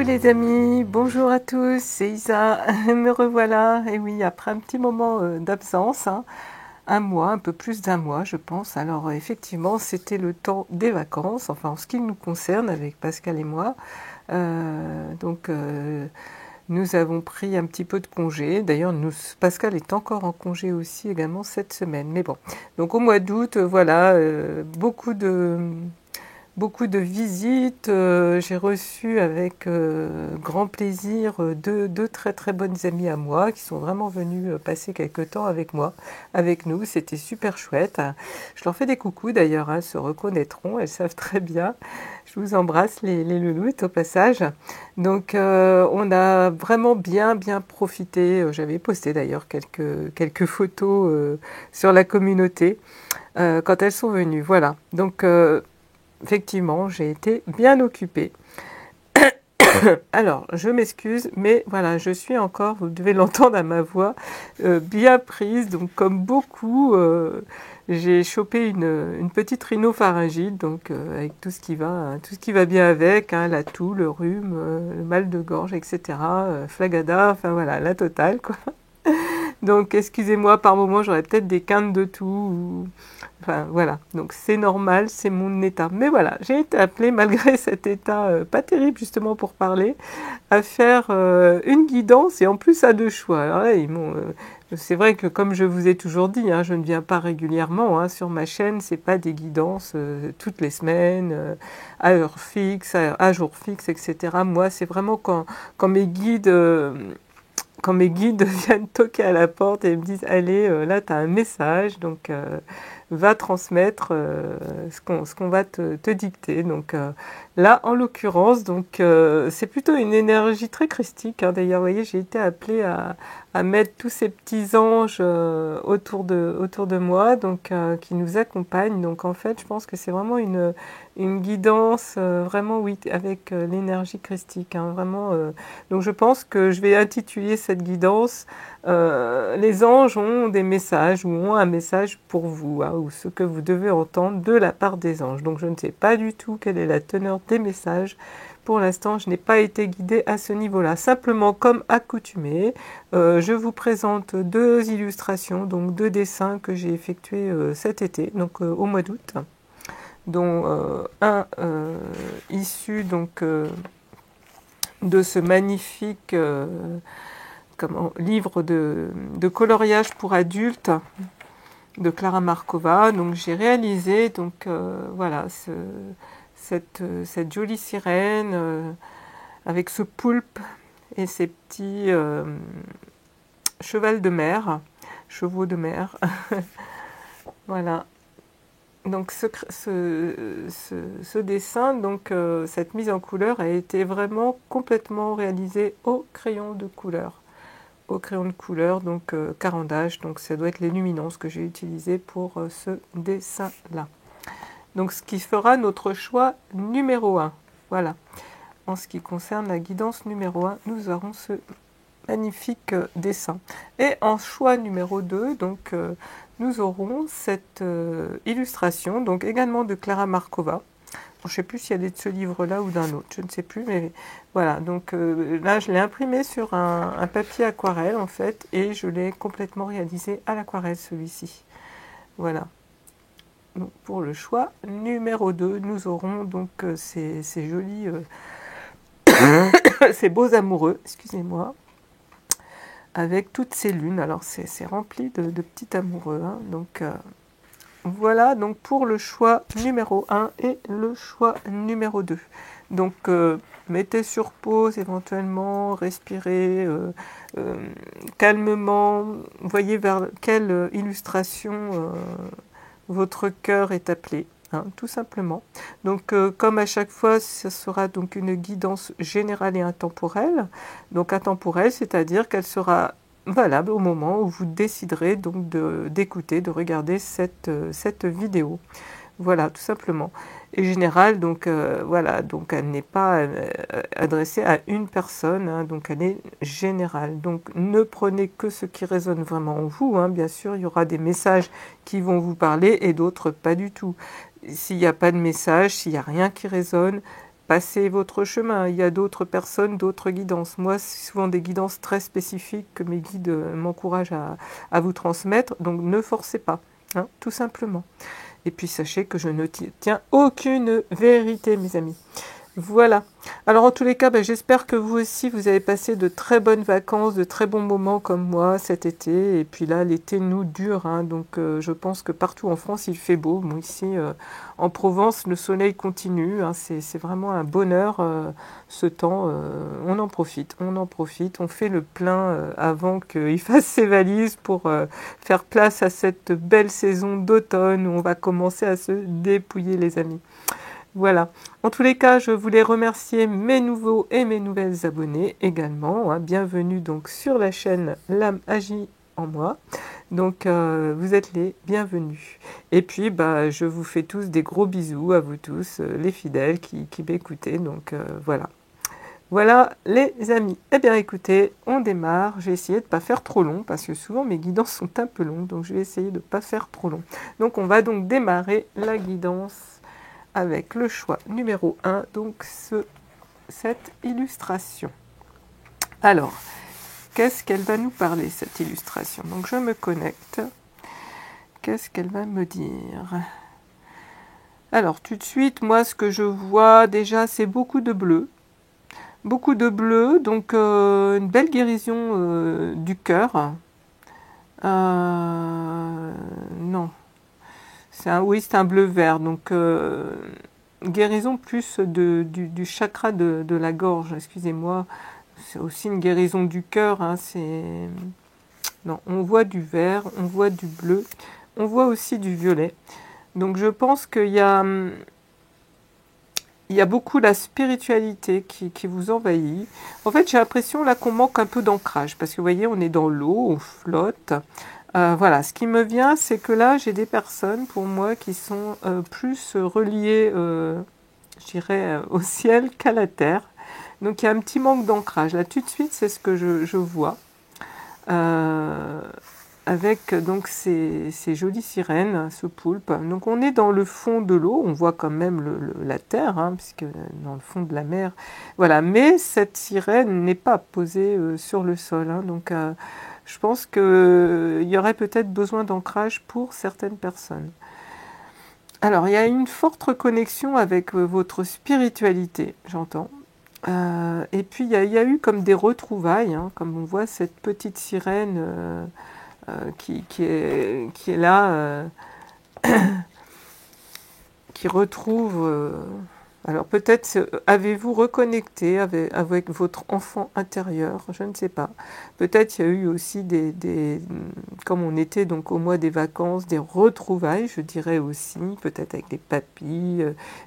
les amis, bonjour à tous, c'est Isa, me revoilà, et oui, après un petit moment d'absence, hein, un mois, un peu plus d'un mois je pense, alors effectivement c'était le temps des vacances, enfin en ce qui nous concerne avec Pascal et moi, donc nous avons pris un petit peu de congé, d'ailleurs Pascal est encore en congé aussi également cette semaine, mais bon, donc au mois d'août, voilà, beaucoup de visites. J'ai reçu avec grand plaisir deux très très bonnes amies à moi qui sont vraiment venues passer quelques temps avec moi, avec nous. C'était super chouette. Je leur fais des coucous d'ailleurs, elles se reconnaîtront, elles savent très bien. Je vous embrasse les louloutes au passage. Donc on a vraiment bien profité. J'avais posté d'ailleurs quelques photos sur la communauté quand elles sont venues. Voilà. Donc effectivement, j'ai été bien occupée. Alors, je m'excuse, mais voilà, je suis encore, vous devez l'entendre à ma voix, bien prise. Donc, comme beaucoup, j'ai chopé une petite rhinopharyngite, donc avec tout ce qui va, hein, tout ce qui va bien avec, hein, la toux, le rhume, le mal de gorge, etc. Flagada, enfin voilà, la totale, quoi. Donc, excusez-moi, par moments, j'aurais peut-être des quintes de toux. Enfin, voilà. Donc, c'est normal, c'est mon état. Mais voilà, j'ai été appelée, malgré cet état pas terrible, justement, pour parler, à faire une guidance et en plus à deux choix. Alors là, c'est vrai que, comme je vous ai toujours dit, hein, je ne viens pas régulièrement hein, sur ma chaîne. C'est pas des guidances toutes les semaines, à heure fixe, à jour fixe, etc. Moi, c'est vraiment quand mes guides. Quand mes guides viennent toquer à la porte et me disent allez, là tu as un message, donc va transmettre ce qu'on va te dicter. Donc là, en l'occurrence, donc c'est plutôt une énergie très christique. Hein. D'ailleurs, vous voyez, j'ai été appelée à mettre tous ces petits anges autour de moi, donc qui nous accompagnent. Donc en fait, je pense que c'est vraiment une guidance, vraiment oui, avec l'énergie christique. Hein, vraiment. Donc je pense que je vais intituler cette guidance les anges ont des messages ou ont un message pour vous, hein, ou ce que vous devez entendre de la part des anges. Donc je ne sais pas du tout quelle est la teneur des messages. Pour l'instant, je n'ai pas été guidée à ce niveau-là. Simplement, comme accoutumé, je vous présente deux illustrations, donc deux dessins que j'ai effectués cet été, donc au mois d'août, dont un issu donc de ce magnifique livre de coloriage pour adultes de Clara Markova. Donc j'ai réalisé donc voilà cette jolie sirène avec ce poulpe et ces petits chevaux de mer. Voilà. Donc ce dessin, donc cette mise en couleur a été vraiment complètement réalisée au crayon de couleur. Donc carandage, donc ça doit être les luminances que j'ai utilisées pour ce dessin-là. Donc ce qui fera notre choix numéro 1. Voilà. En ce qui concerne la guidance numéro 1, nous aurons ce magnifique dessin. Et en choix numéro 2, donc nous aurons cette illustration, donc également de Clara Markova. Je ne sais plus si elle est de ce livre-là ou d'un autre, je ne sais plus, mais voilà. Donc là, je l'ai imprimé sur un papier aquarelle, en fait, et je l'ai complètement réalisé à l'aquarelle, celui-ci. Voilà. Donc pour le choix numéro 2, nous aurons donc ces jolis, ces beaux amoureux, excusez-moi, avec toutes ces lunes. Alors c'est rempli de petits amoureux, hein, donc... Voilà donc pour le choix numéro 1 et le choix numéro 2. Donc mettez sur pause éventuellement, respirez calmement, voyez vers quelle illustration votre cœur est appelé, hein, tout simplement. Donc comme à chaque fois, ce sera donc une guidance générale et intemporelle. Donc intemporelle, c'est-à-dire qu'elle sera valable au moment où vous déciderez donc d'écouter, de regarder cette vidéo. Voilà, tout simplement. Et générale, donc voilà, donc elle n'est pas adressée à une personne, hein, donc elle est générale. Donc ne prenez que ce qui résonne vraiment en vous. Hein, bien sûr, il y aura des messages qui vont vous parler et d'autres pas du tout. S'il n'y a pas de message, s'il n'y a rien qui résonne, passez votre chemin. Il y a d'autres personnes, d'autres guidances. Moi, c'est souvent des guidances très spécifiques que mes guides m'encouragent à vous transmettre. Donc, ne forcez pas, hein, tout simplement. Et puis, sachez que je ne tiens aucune vérité, mes amis. Voilà. Alors en tous les cas, j'espère que vous aussi, vous avez passé de très bonnes vacances, de très bons moments comme moi cet été. Et puis là, l'été nous dure, hein, donc je pense que partout en France, il fait beau. Bon, ici, en Provence, le soleil continue. Hein, c'est vraiment un bonheur, ce temps. On en profite, on en profite. On fait le plein avant qu'il fasse ses valises pour faire place à cette belle saison d'automne où on va commencer à se dépouiller, les amis. Voilà. En tous les cas, je voulais remercier mes nouveaux et mes nouvelles abonnés également. Hein. Bienvenue donc sur la chaîne L'âme agit en moi. Donc, vous êtes les bienvenus. Et puis, je vous fais tous des gros bisous à vous tous, les fidèles qui m'écoutez. Donc, voilà. Voilà les amis. Eh bien écoutez, on démarre. J'ai essayé de ne pas faire trop long parce que souvent mes guidances sont un peu longues. Donc, je vais essayer de ne pas faire trop long. Donc, on va donc démarrer la guidance avec le choix numéro 1, donc cette illustration. Alors, qu'est-ce qu'elle va nous parler, cette illustration? Donc, je me connecte. Qu'est-ce qu'elle va me dire? Alors, tout de suite, moi, ce que je vois déjà, c'est beaucoup de bleu. Beaucoup de bleu, donc une belle guérison du cœur. Non. Oui, c'est un bleu-vert, donc guérison plus du chakra de la gorge, excusez-moi. C'est aussi une guérison du cœur. Hein, non, on voit du vert, on voit du bleu, on voit aussi du violet. Donc je pense qu'il y a beaucoup la spiritualité qui vous envahit. En fait, j'ai l'impression là qu'on manque un peu d'ancrage, parce que vous voyez, on est dans l'eau, on flotte. Voilà, ce qui me vient, c'est que là, j'ai des personnes, pour moi, qui sont plus reliées, je dirais, au ciel qu'à la terre. Donc, il y a un petit manque d'ancrage. Là, tout de suite, c'est ce que je vois. Avec donc ces jolies sirènes, ce poulpe. Donc, on est dans le fond de l'eau. On voit quand même la terre, hein, puisque dans le fond de la mer. Voilà, mais cette sirène n'est pas posée sur le sol. Hein, donc, je pense qu'il y aurait peut-être besoin d'ancrage pour certaines personnes. Alors, il y a une forte connexion avec votre spiritualité, j'entends. Et puis, il y a eu comme des retrouvailles, hein, comme on voit cette petite sirène qui est là, qui retrouve... alors peut-être avez-vous reconnecté avec votre enfant intérieur, je ne sais pas. Peut-être il y a eu aussi comme on était donc au mois des vacances, des retrouvailles, je dirais aussi, peut-être avec les papis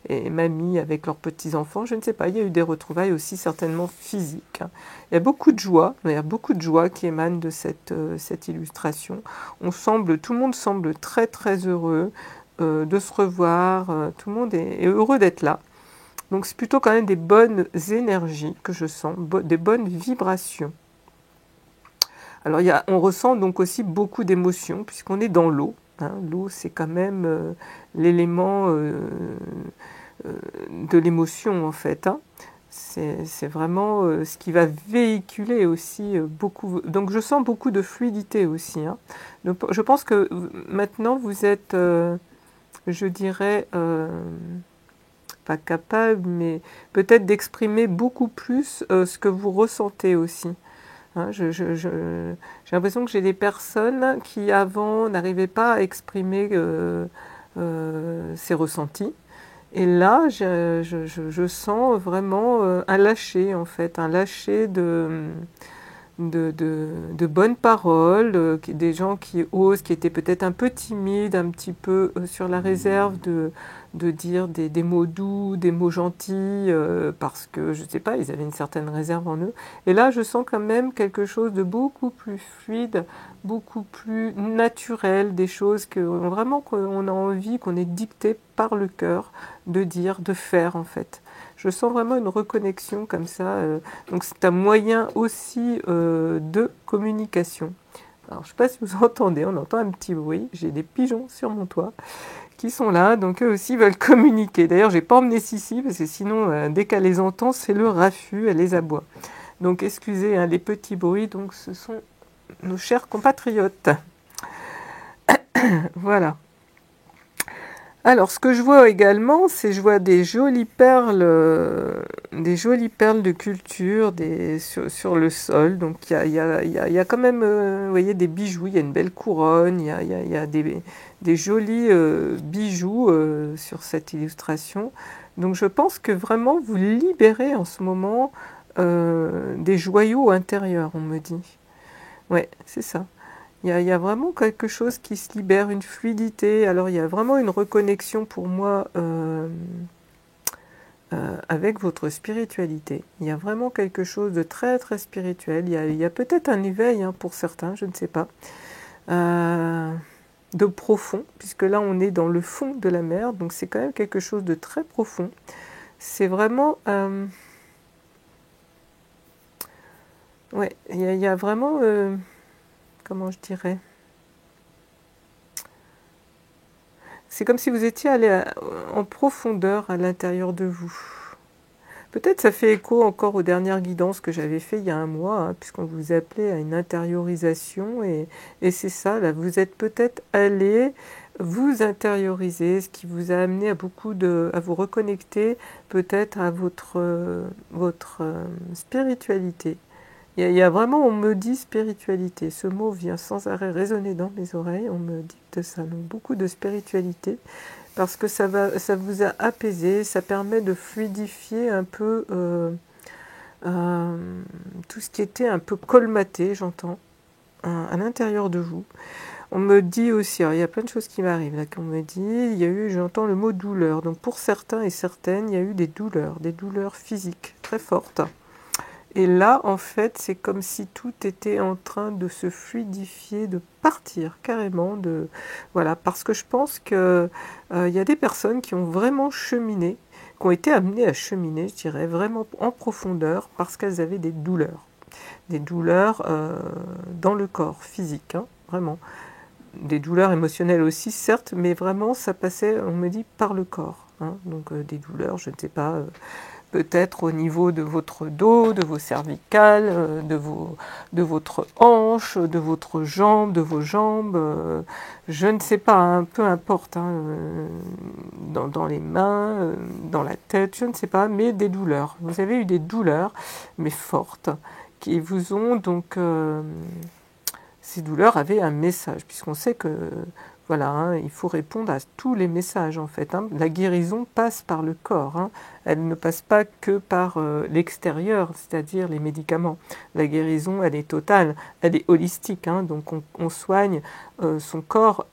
et mamies avec leurs petits-enfants, je ne sais pas. Il y a eu des retrouvailles aussi certainement physiques. Hein. Il y a beaucoup de joie, qui émane de cette illustration. Tout le monde semble très très heureux de se revoir, tout le monde est heureux d'être là. Donc c'est plutôt quand même des bonnes énergies que je sens, des bonnes vibrations. Alors on ressent donc aussi beaucoup d'émotions puisqu'on est dans l'eau. Hein. L'eau c'est quand même l'élément de l'émotion en fait. Hein. C'est vraiment ce qui va véhiculer aussi beaucoup. Donc je sens beaucoup de fluidité aussi. Hein. Donc, je pense que maintenant vous êtes, je dirais... pas capable, mais peut-être d'exprimer beaucoup plus ce que vous ressentez aussi. Hein, j'ai l'impression que j'ai des personnes qui avant n'arrivaient pas à exprimer ces ressentis. Et là, je sens vraiment un lâcher, en fait, un lâcher de bonnes paroles, des gens qui osent, qui étaient peut-être un peu timides, un petit peu sur la réserve de dire des mots doux, des mots gentils, parce que, je ne sais pas, ils avaient une certaine réserve en eux. Et là, je sens quand même quelque chose de beaucoup plus fluide, beaucoup plus naturel, des choses que vraiment qu'on a envie, qu'on est dicté par le cœur de dire, de faire en fait. Je sens vraiment une reconnexion comme ça. Donc c'est un moyen aussi de communication. Alors, je ne sais pas si vous entendez, on entend un petit bruit. J'ai des pigeons sur mon toit qui sont là, donc eux aussi veulent communiquer. D'ailleurs, j'ai pas emmené Sissi, parce que sinon, dès qu'elle les entend, c'est le raffut, elle les aboie. Donc, excusez hein, les petits bruits, donc ce sont nos chers compatriotes. Voilà. Alors, ce que je vois également, c'est je vois des jolies perles de culture sur le sol. Donc, il y a quand même, vous voyez, des bijoux. Il y a une belle couronne. Il y a des jolis bijoux sur cette illustration. Donc, je pense que vraiment, vous libérez en ce moment des joyaux intérieurs, on me dit. Ouais, c'est ça. Il y a vraiment quelque chose qui se libère, une fluidité. Alors il y a vraiment une reconnexion pour moi avec votre spiritualité. Il y a vraiment quelque chose de très très spirituel. Il y a peut-être un éveil hein, pour certains, je ne sais pas, de profond, puisque là on est dans le fond de la mer, donc c'est quand même quelque chose de très profond. C'est vraiment... ouais, il y a vraiment... comment je dirais? C'est comme si vous étiez allé en profondeur à l'intérieur de vous. Peut-être ça fait écho encore aux dernières guidances que j'avais fait il y a un mois, hein, puisqu'on vous appelait à une intériorisation, et c'est ça, là, vous êtes peut-être allé vous intérioriser, ce qui vous a amené à vous reconnecter peut-être à votre spiritualité. Il y a vraiment, on me dit spiritualité, ce mot vient sans arrêt résonner dans mes oreilles, on me dicte ça, donc beaucoup de spiritualité, parce que ça vous a apaisé, ça permet de fluidifier un peu tout ce qui était un peu colmaté, j'entends, à l'intérieur de vous. On me dit aussi, alors il y a plein de choses qui m'arrivent là, qu'on me dit, j'entends le mot douleur, donc pour certains et certaines, il y a eu des douleurs physiques très fortes. Et là, en fait, c'est comme si tout était en train de se fluidifier, de partir carrément. Voilà, parce que je pense qu'il y a des personnes qui ont vraiment cheminé, qui ont été amenées à cheminer, je dirais, vraiment en profondeur, parce qu'elles avaient des douleurs. Des douleurs dans le corps physique, hein, vraiment. Des douleurs émotionnelles aussi, certes, mais vraiment, ça passait, on me dit, par le corps. Hein, donc des douleurs, je ne sais pas... peut-être au niveau de votre dos, de vos cervicales, de votre hanche, de votre jambe, de vos jambes, je ne sais pas, hein, peu importe, hein, dans les mains, dans la tête, je ne sais pas, mais des douleurs. Vous avez eu des douleurs, mais fortes, qui vous ont donc... ces douleurs avaient un message, puisqu'on sait que... Voilà, hein, il faut répondre à tous les messages en fait. Hein. La guérison passe par le corps. Hein. Elle ne passe pas que par l'extérieur, c'est-à-dire les médicaments. La guérison, elle est totale, elle est holistique. Hein. Donc on soigne son corps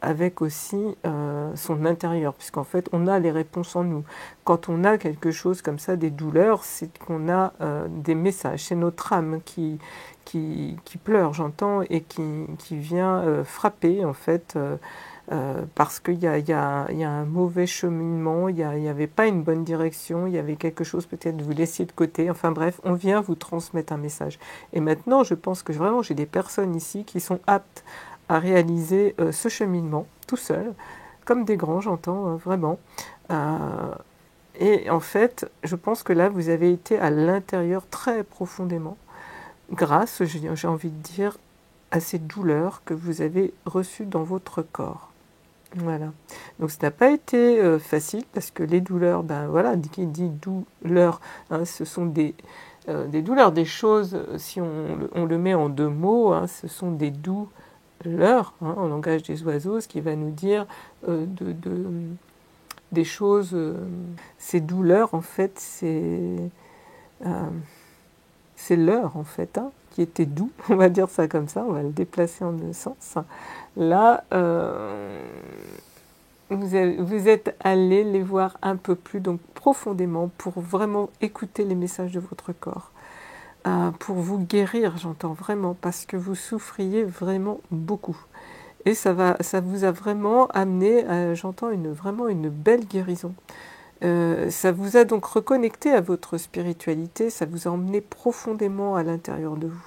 avec aussi son intérieur, puisqu'en fait on a les réponses en nous. Quand on a quelque chose comme ça, des douleurs, c'est qu'on a des messages. C'est notre âme qui pleure, j'entends, et qui vient frapper, en fait, parce qu'il y a un mauvais cheminement, il n'y avait pas une bonne direction, il y avait quelque chose peut-être que vous laissiez de côté. Enfin bref, on vient vous transmettre un message. Et maintenant, je pense que vraiment, j'ai des personnes ici qui sont aptes à réaliser ce cheminement, tout seul, comme des grands, j'entends, vraiment. Et en fait, je pense que là, vous avez été à l'intérieur très profondément, grâce, j'ai envie de dire, à ces douleurs que vous avez reçues dans votre corps. Voilà. Donc ça n'a pas été facile, parce que les douleurs, ben voilà, qui dit douleur, hein, ce sont des douleurs, des choses, si on le met en deux mots, hein, ce sont des douleurs, hein, en langage des oiseaux, ce qui va nous dire des choses, ces douleurs, en fait, c'est l'heure, en fait, hein, qui était doux, on va dire ça comme ça, on va le déplacer en deux sens. Là, vous êtes allé les voir un peu plus donc profondément pour vraiment écouter les messages de votre corps, pour vous guérir, j'entends vraiment, parce que vous souffriez vraiment beaucoup. Et ça vous a vraiment amené, j'entends vraiment une belle guérison. Ça vous a donc reconnecté à votre spiritualité, ça vous a emmené profondément à l'intérieur de vous.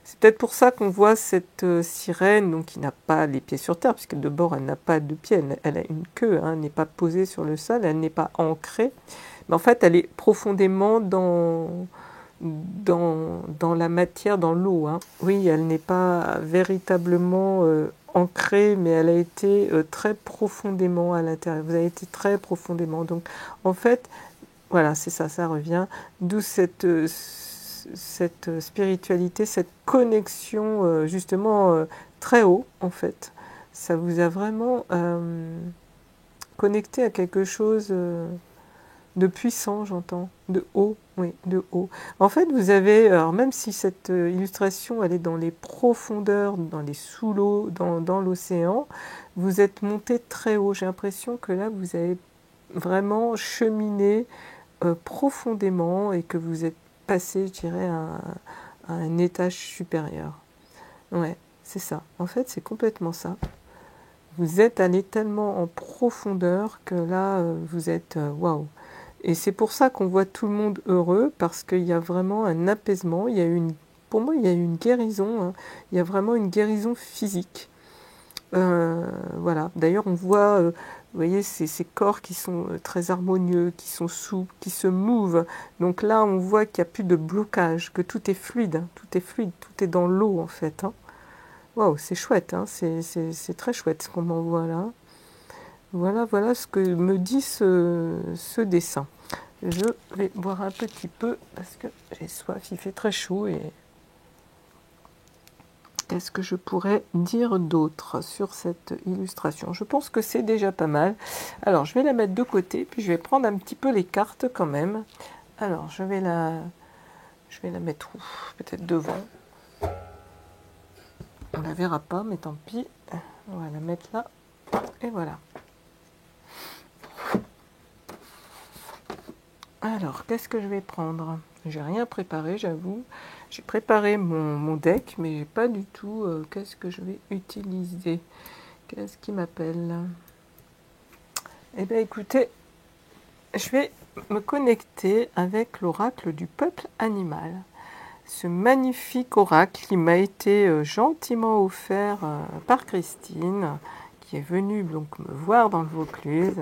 C'est peut-être pour ça qu'on voit cette sirène, donc qui n'a pas les pieds sur terre, puisque de bord elle n'a pas de pieds, elle a une queue, hein, elle n'est pas posée sur le sol, elle n'est pas ancrée, mais en fait elle est profondément dans la matière, dans l'eau. Hein. Oui, elle n'est pas véritablement ancrée, mais elle a été très profondément à l'intérieur. Vous avez été très profondément. Donc, en fait, voilà, c'est ça, ça revient. D'où cette spiritualité, cette connexion, justement, très haut, en fait. Ça vous a vraiment connecté à quelque chose de puissant, j'entends, de haut, oui, de haut. En fait, vous avez, alors même si cette illustration, elle est dans les profondeurs, dans les sous l'eau, dans l'océan, vous êtes monté très haut. J'ai l'impression que là, vous avez vraiment cheminé profondément et que vous êtes passé, je dirais, à un étage supérieur. Ouais, c'est ça. En fait, c'est complètement ça. Vous êtes allé tellement en profondeur que là, vous êtes waouh. Et c'est pour ça qu'on voit tout le monde heureux, parce qu'il y a vraiment un apaisement. Il y a pour moi, il y a eu une guérison. Hein. Il y a vraiment une guérison physique. Voilà. D'ailleurs, on voit, vous voyez, ces corps qui sont très harmonieux, qui sont souples, qui se mouvent. Donc là, on voit qu'il n'y a plus de blocage, que tout est fluide. Hein. Tout est fluide, tout est dans l'eau, en fait. Hein. Waouh, c'est chouette. Hein. C'est très chouette ce qu'on m'envoie là. Voilà ce que me dit ce dessin. Je vais boire un petit peu parce que j'ai soif, il fait très chaud. Et qu'est-ce que je pourrais dire d'autre sur cette illustration? Je pense que c'est déjà pas mal. Alors, je vais la mettre de côté, puis je vais prendre un petit peu les cartes quand même. Alors, je vais la mettre où? Peut-être devant. On la verra pas, mais tant pis. On va la mettre là. Et voilà. Alors, qu'est-ce que je vais prendre? J'ai rien préparé, j'avoue. J'ai préparé mon deck, mais j'ai pas du tout qu'est-ce que je vais utiliser. Qu'est-ce qui m'appelle? Eh bien, écoutez, je vais me connecter avec l'oracle du peuple animal. Ce magnifique oracle qui m'a été gentiment offert par Christine, qui est venue donc me voir dans le Vaucluse.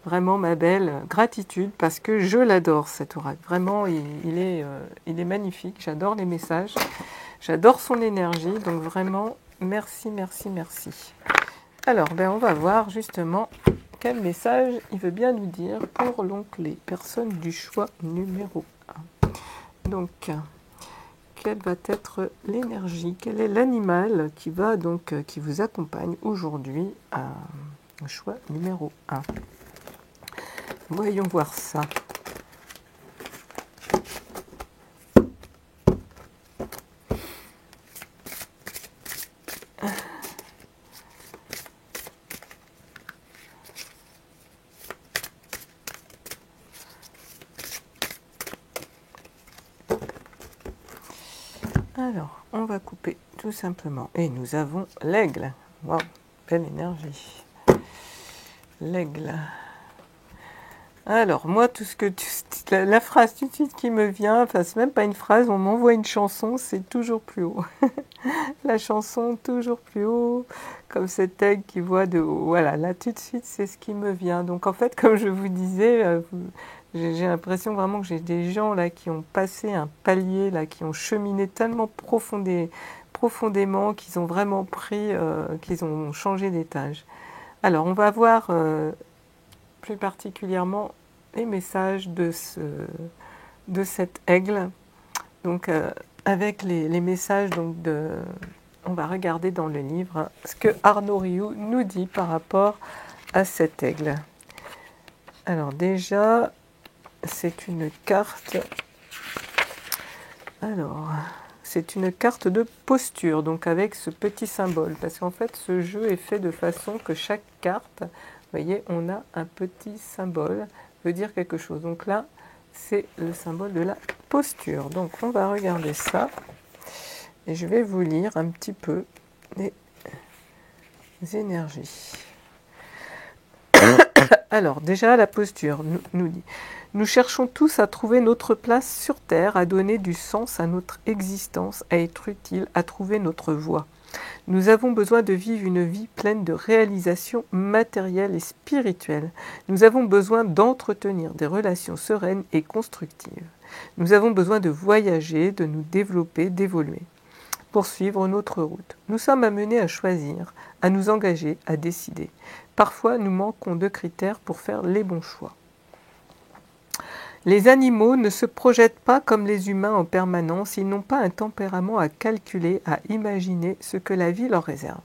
Vraiment, ma belle, gratitude, parce que je l'adore, cet oracle. Vraiment, il est magnifique. J'adore les messages. J'adore son énergie. Donc vraiment, merci, merci, merci. Alors, on va voir justement quel message il veut bien nous dire pour donc les personnes du choix numéro 1. Donc, quelle va être l'énergie? Quel est l'animal qui va donc qui vous accompagne aujourd'hui à choix numéro 1? Voyons voir ça. Alors, on va couper tout simplement. Et nous avons l'aigle. Waouh, belle énergie. L'aigle. Alors, moi, tout ce que la phrase tout de suite qui me vient, enfin, c'est même pas une phrase, on m'envoie une chanson, c'est toujours plus haut. La chanson, toujours plus haut, comme cet aigle qui voit de haut. Voilà, là, tout de suite, c'est ce qui me vient. Donc, en fait, comme je vous disais, j'ai l'impression vraiment que j'ai des gens là qui ont passé un palier, là, qui ont cheminé tellement profondément, qu'ils ont vraiment pris, qu'ils ont changé d'étage. Alors, on va voir plus particulièrement les messages de cet aigle. Donc, avec les messages donc on va regarder dans le livre ce que Arnaud Rioux nous dit par rapport à cet aigle. Alors déjà, c'est une carte. Alors, c'est une carte de posture, donc avec ce petit symbole, parce qu'en fait, ce jeu est fait de façon que chaque carte, vous voyez, on a un petit symbole, veut dire quelque chose. Donc là, c'est le symbole de la posture. Donc on va regarder ça, et je vais vous lire un petit peu les énergies. Alors, déjà, la posture nous dit: nous cherchons tous à trouver notre place sur Terre, à donner du sens à notre existence, à être utile, à trouver notre voie. Nous avons besoin de vivre une vie pleine de réalisations matérielles et spirituelles. Nous avons besoin d'entretenir des relations sereines et constructives. Nous avons besoin de voyager, de nous développer, d'évoluer. Poursuivre notre route. Nous sommes amenés à choisir, à nous engager, à décider. Parfois, nous manquons de critères pour faire les bons choix. Les animaux ne se projettent pas comme les humains en permanence, ils n'ont pas un tempérament à calculer, à imaginer ce que la vie leur réserve.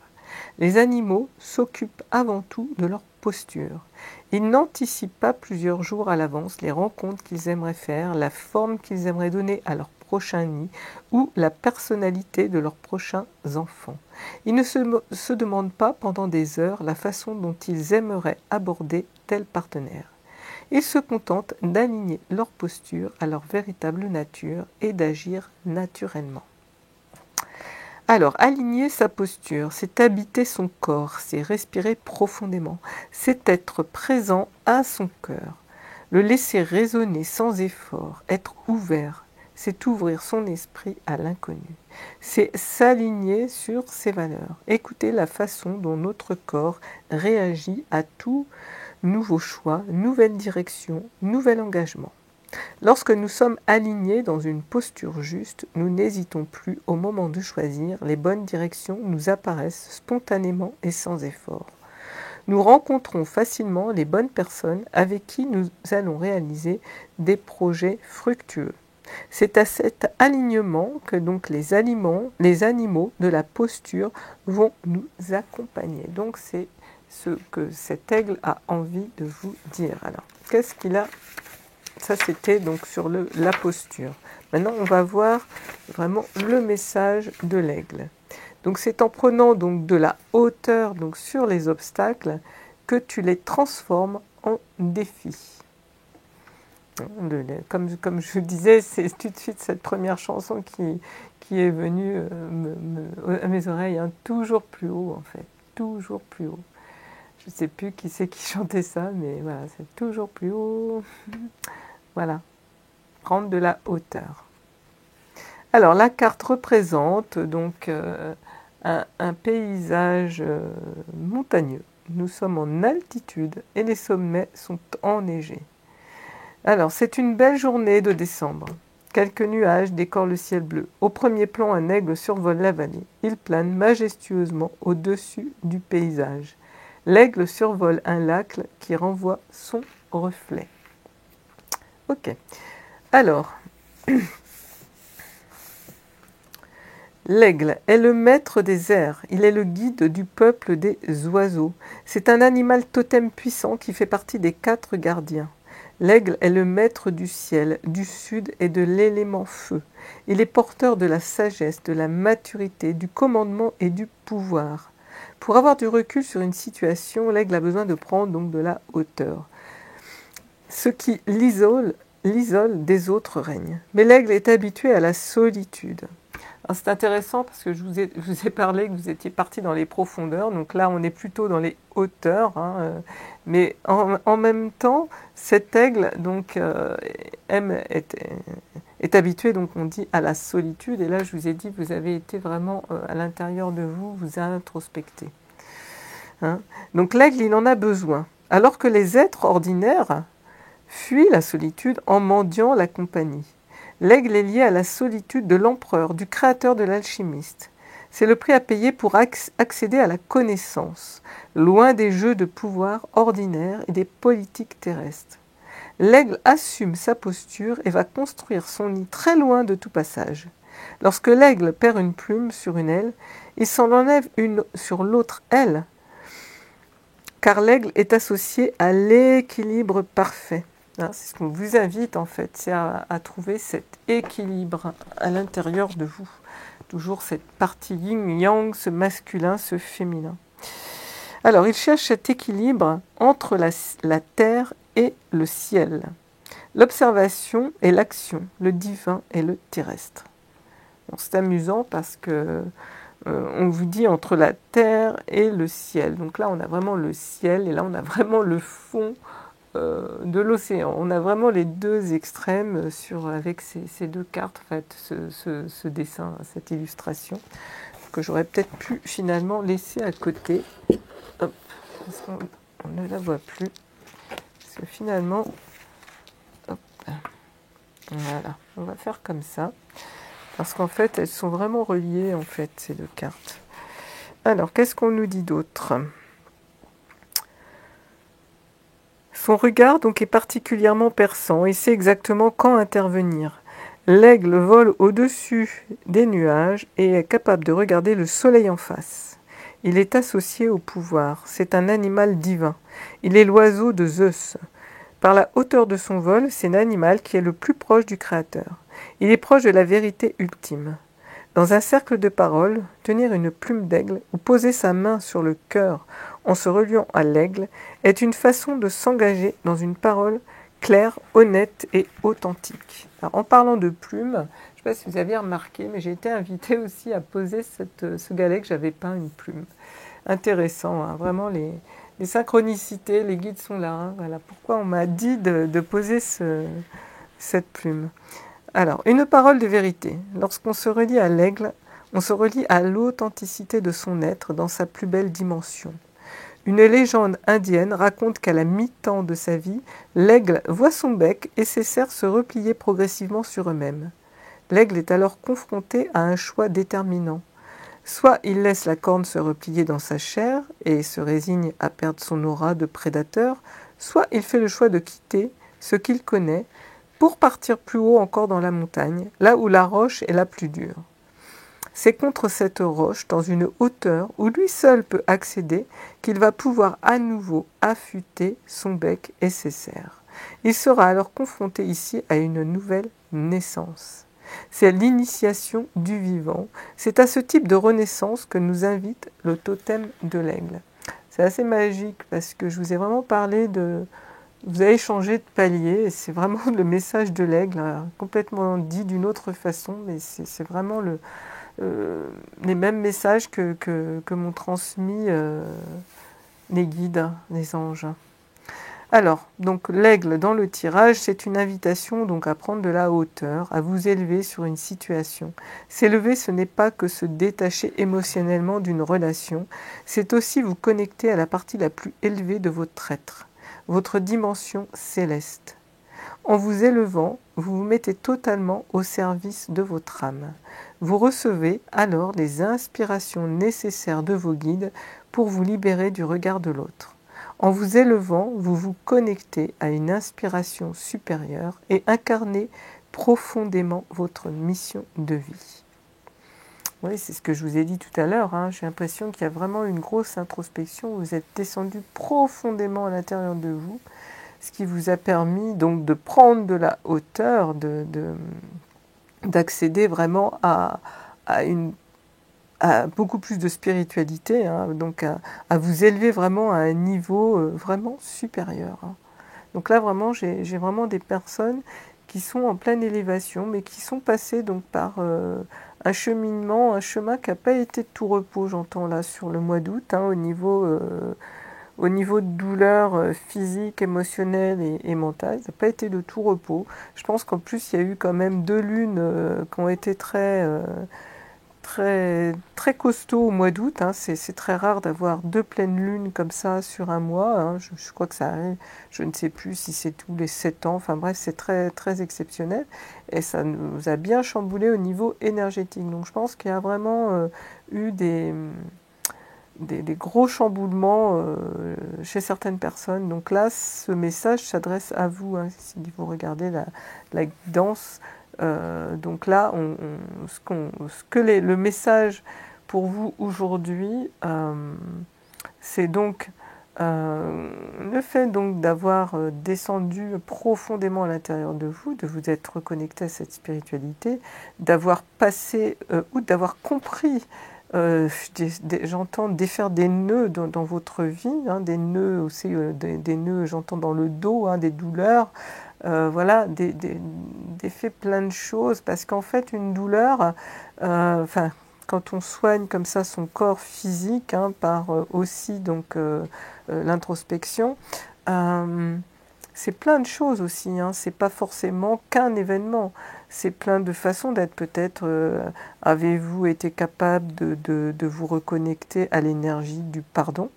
Les animaux s'occupent avant tout de leur posture. Ils n'anticipent pas plusieurs jours à l'avance les rencontres qu'ils aimeraient faire, la forme qu'ils aimeraient donner à leur prochain nid ou la personnalité de leurs prochains enfants. Ils ne se demandent pas pendant des heures la façon dont ils aimeraient aborder tel partenaire. Ils se contentent d'aligner leur posture à leur véritable nature et d'agir naturellement. Alors, aligner sa posture, c'est habiter son corps, c'est respirer profondément, c'est être présent à son cœur, le laisser résonner sans effort, être ouvert, c'est ouvrir son esprit à l'inconnu, c'est s'aligner sur ses valeurs, écouter la façon dont notre corps réagit à tout nouveau choix, nouvelle direction, nouvel engagement. Lorsque nous sommes alignés dans une posture juste, nous n'hésitons plus au moment de choisir, les bonnes directions nous apparaissent spontanément et sans effort. Nous rencontrons facilement les bonnes personnes avec qui nous allons réaliser des projets fructueux. C'est à cet alignement que donc les animaux de la posture vont nous accompagner. Donc c'est ce que cet aigle a envie de vous dire. Alors, qu'est-ce qu'il a? Ça, c'était donc sur la posture. Maintenant, on va voir vraiment le message de l'aigle. Donc, c'est en prenant donc de la hauteur donc sur les obstacles que tu les transformes en défis. Comme je vous disais, c'est tout de suite cette première chanson qui est venue à mes oreilles, hein, toujours plus haut en fait, toujours plus haut. Je ne sais plus qui c'est qui chantait ça, mais voilà, c'est toujours plus haut. Voilà, prendre de la hauteur. Alors la carte représente donc un paysage montagneux. Nous sommes en altitude et les sommets sont enneigés. Alors c'est une belle journée de décembre. Quelques nuages décorent le ciel bleu. Au premier plan, un aigle survole la vallée. Il plane majestueusement au-dessus du paysage. L'aigle survole un lac qui renvoie son reflet. Ok. Alors, l'aigle est le maître des airs, il est le guide du peuple des oiseaux. C'est un animal totem puissant qui fait partie des 4 gardiens. L'aigle est le maître du ciel, du sud et de l'élément feu. Il est porteur de la sagesse, de la maturité, du commandement et du pouvoir. Pour avoir du recul sur une situation, l'aigle a besoin de prendre donc de la hauteur. Ce qui l'isole des autres règne. Mais l'aigle est habitué à la solitude. C'est intéressant parce que je vous ai parlé que vous étiez parti dans les profondeurs, donc là on est plutôt dans les hauteurs, hein, mais en même temps, cet aigle donc, est habitué, donc on dit, à la solitude, et là je vous ai dit, vous avez été vraiment à l'intérieur de vous, vous introspectez. Hein. Donc l'aigle, il en a besoin, alors que les êtres ordinaires fuient la solitude en mendiant la compagnie. L'aigle est lié à la solitude de l'empereur, du créateur de l'alchimiste. C'est le prix à payer pour accéder à la connaissance, loin des jeux de pouvoir ordinaires et des politiques terrestres. L'aigle assume sa posture et va construire son nid très loin de tout passage. Lorsque l'aigle perd une plume sur une aile, il s'en enlève une sur l'autre aile, car l'aigle est associé à l'équilibre parfait. C'est ce qu'on vous invite en fait, c'est à trouver cet équilibre à l'intérieur de vous. Toujours cette partie yin-yang, ce masculin, ce féminin. Alors, il cherche cet équilibre entre la terre et le ciel. L'observation et l'action, le divin et le terrestre. C'est amusant parce que on vous dit entre la terre et le ciel. Donc là, on a vraiment le ciel et là, on a vraiment le fond de l'océan. On a vraiment les deux extrêmes avec ces deux cartes, en fait, ce dessin, cette illustration, que j'aurais peut-être pu finalement laisser à côté. Hop, parce qu'on ne la voit plus. Parce que finalement, hop, voilà, on va faire comme ça. Parce qu'en fait, elles sont vraiment reliées, en fait, ces deux cartes. Alors, qu'est-ce qu'on nous dit d'autre ? Son regard donc est particulièrement perçant et sait exactement quand intervenir. L'aigle vole au-dessus des nuages et est capable de regarder le soleil en face. Il est associé au pouvoir. C'est un animal divin. Il est l'oiseau de Zeus. Par la hauteur de son vol, c'est l'animal qui est le plus proche du Créateur. Il est proche de la vérité ultime. Dans un cercle de paroles, tenir une plume d'aigle ou poser sa main sur le cœur en se reliant à l'aigle est une façon de s'engager dans une parole claire, honnête et authentique. Alors, en parlant de plume, je ne sais pas si vous aviez remarqué, mais j'ai été invitée aussi à poser ce galet que j'avais peint une plume. Intéressant, hein, vraiment les synchronicités, les guides sont là. Hein, voilà pourquoi on m'a dit de poser cette plume. Alors, une parole de vérité. Lorsqu'on se relie à l'aigle, on se relie à l'authenticité de son être dans sa plus belle dimension. Une légende indienne raconte qu'à la mi-temps de sa vie, l'aigle voit son bec et ses cerfs se replier progressivement sur eux-mêmes. L'aigle est alors confronté à un choix déterminant. Soit il laisse la corne se replier dans sa chair et se résigne à perdre son aura de prédateur, soit il fait le choix de quitter ce qu'il connaît pour partir plus haut encore dans la montagne, là où la roche est la plus dure. C'est contre cette roche, dans une hauteur où lui seul peut accéder, qu'il va pouvoir à nouveau affûter son bec et ses serres. Il sera alors confronté ici à une nouvelle naissance. C'est l'initiation du vivant. C'est à ce type de renaissance que nous invite le totem de l'aigle. C'est assez magique parce que je vous ai vraiment parlé de... Vous avez changé de palier et c'est vraiment le message de l'aigle, complètement dit d'une autre façon, mais c'est vraiment les mêmes messages que m'ont transmis les guides, les anges. Alors, donc l'aigle dans le tirage, c'est une invitation donc à prendre de la hauteur, à vous élever sur une situation. S'élever, ce n'est pas que se détacher émotionnellement d'une relation, c'est aussi vous connecter à la partie la plus élevée de votre être, votre dimension céleste. En vous élevant, vous vous mettez totalement au service de votre âme. Vous recevez alors les inspirations nécessaires de vos guides pour vous libérer du regard de l'autre. En vous élevant, vous vous connectez à une inspiration supérieure et incarnez profondément votre mission de vie. Oui, c'est ce que je vous ai dit tout à l'heure. Hein. J'ai l'impression qu'il y a vraiment une grosse introspection. Vous êtes descendu profondément à l'intérieur de vous, ce qui vous a permis donc de prendre de la hauteur, d'accéder vraiment à beaucoup plus de spiritualité, hein, donc à vous élever vraiment à un niveau vraiment supérieur. Hein. Donc là, vraiment, j'ai vraiment des personnes qui sont en pleine élévation, mais qui sont passées donc par un cheminement, un chemin qui n'a pas été de tout repos, j'entends là, sur le mois d'août, hein, au niveau de douleurs physiques, émotionnelles et mentales. Ça n'a pas été de tout repos. Je pense qu'en plus, il y a eu quand même 2 lunes qui ont été très costaud au mois d'août. Hein. C'est très rare d'avoir 2 pleines lunes comme ça sur un mois. Hein. Je crois que ça arrive, je ne sais plus si c'est tous les 7 ans. Enfin bref, c'est très, très exceptionnel. Et ça nous a bien chamboulé au niveau énergétique. Donc je pense qu'il y a vraiment eu des gros chamboulements chez certaines personnes. Donc là, ce message s'adresse à vous. Hein, si vous regardez la guidance, donc là, le message pour vous aujourd'hui, c'est donc le fait donc d'avoir descendu profondément à l'intérieur de vous, de vous être reconnecté à cette spiritualité, d'avoir passé ou d'avoir compris. J'entends défaire des nœuds dans votre vie, hein, des nœuds aussi, des nœuds, j'entends dans le dos, hein, des douleurs, voilà, des faits plein de choses, parce qu'en fait une douleur, quand on soigne comme ça son corps physique, hein, par aussi donc l'introspection, c'est plein de choses aussi, hein. C'est pas forcément qu'un événement, c'est plein de façons d'être. Peut-être avez-vous été capable de vous reconnecter à l'énergie du pardon,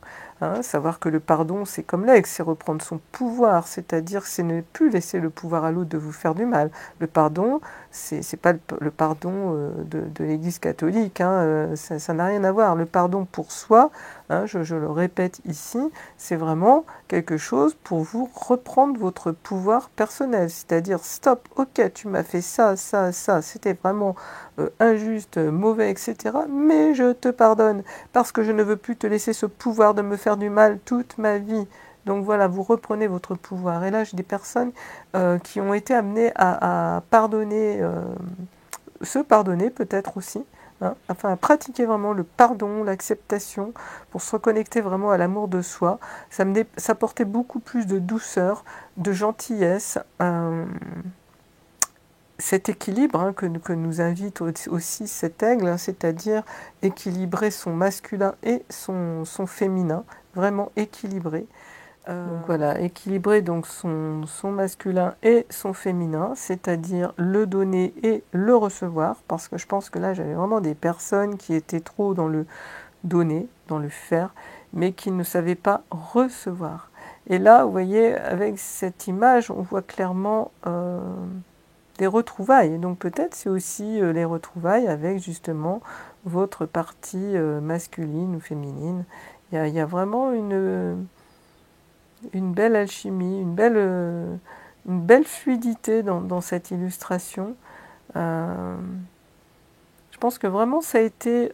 hein, savoir que le pardon, c'est comme l'ex, c'est reprendre son pouvoir, c'est-à-dire c'est ne plus laisser le pouvoir à l'autre de vous faire du mal. Le pardon, c'est pas le pardon de l'Église catholique, hein, ça n'a rien à voir. Le pardon pour soi, hein, je le répète ici, c'est vraiment quelque chose pour vous reprendre votre pouvoir personnel, c'est-à-dire stop, ok, tu m'as fait ça, ça, ça, c'était vraiment injuste, mauvais, etc. Mais je te pardonne parce que je ne veux plus te laisser ce pouvoir de me faire du mal toute ma vie. Donc voilà, vous reprenez votre pouvoir. Et là, j'ai des personnes qui ont été amenées à pardonner, se pardonner peut-être aussi, hein, enfin à pratiquer vraiment le pardon, l'acceptation, pour se reconnecter vraiment à l'amour de soi. Ça apportait beaucoup plus de douceur, de gentillesse, cet équilibre, hein, que nous invite aussi cet aigle, hein, c'est-à-dire équilibrer son masculin et son féminin, vraiment équilibré. Donc voilà, équilibrer donc son masculin et son féminin, c'est-à-dire le donner et le recevoir, parce que je pense que là j'avais vraiment des personnes qui étaient trop dans le donner, dans le faire, mais qui ne savaient pas recevoir. Et là, vous voyez, avec cette image, on voit clairement des retrouvailles. Donc peut-être c'est aussi les retrouvailles avec justement votre partie masculine ou féminine. Il y a vraiment une belle alchimie, une belle fluidité dans cette illustration. Je pense que vraiment ça a été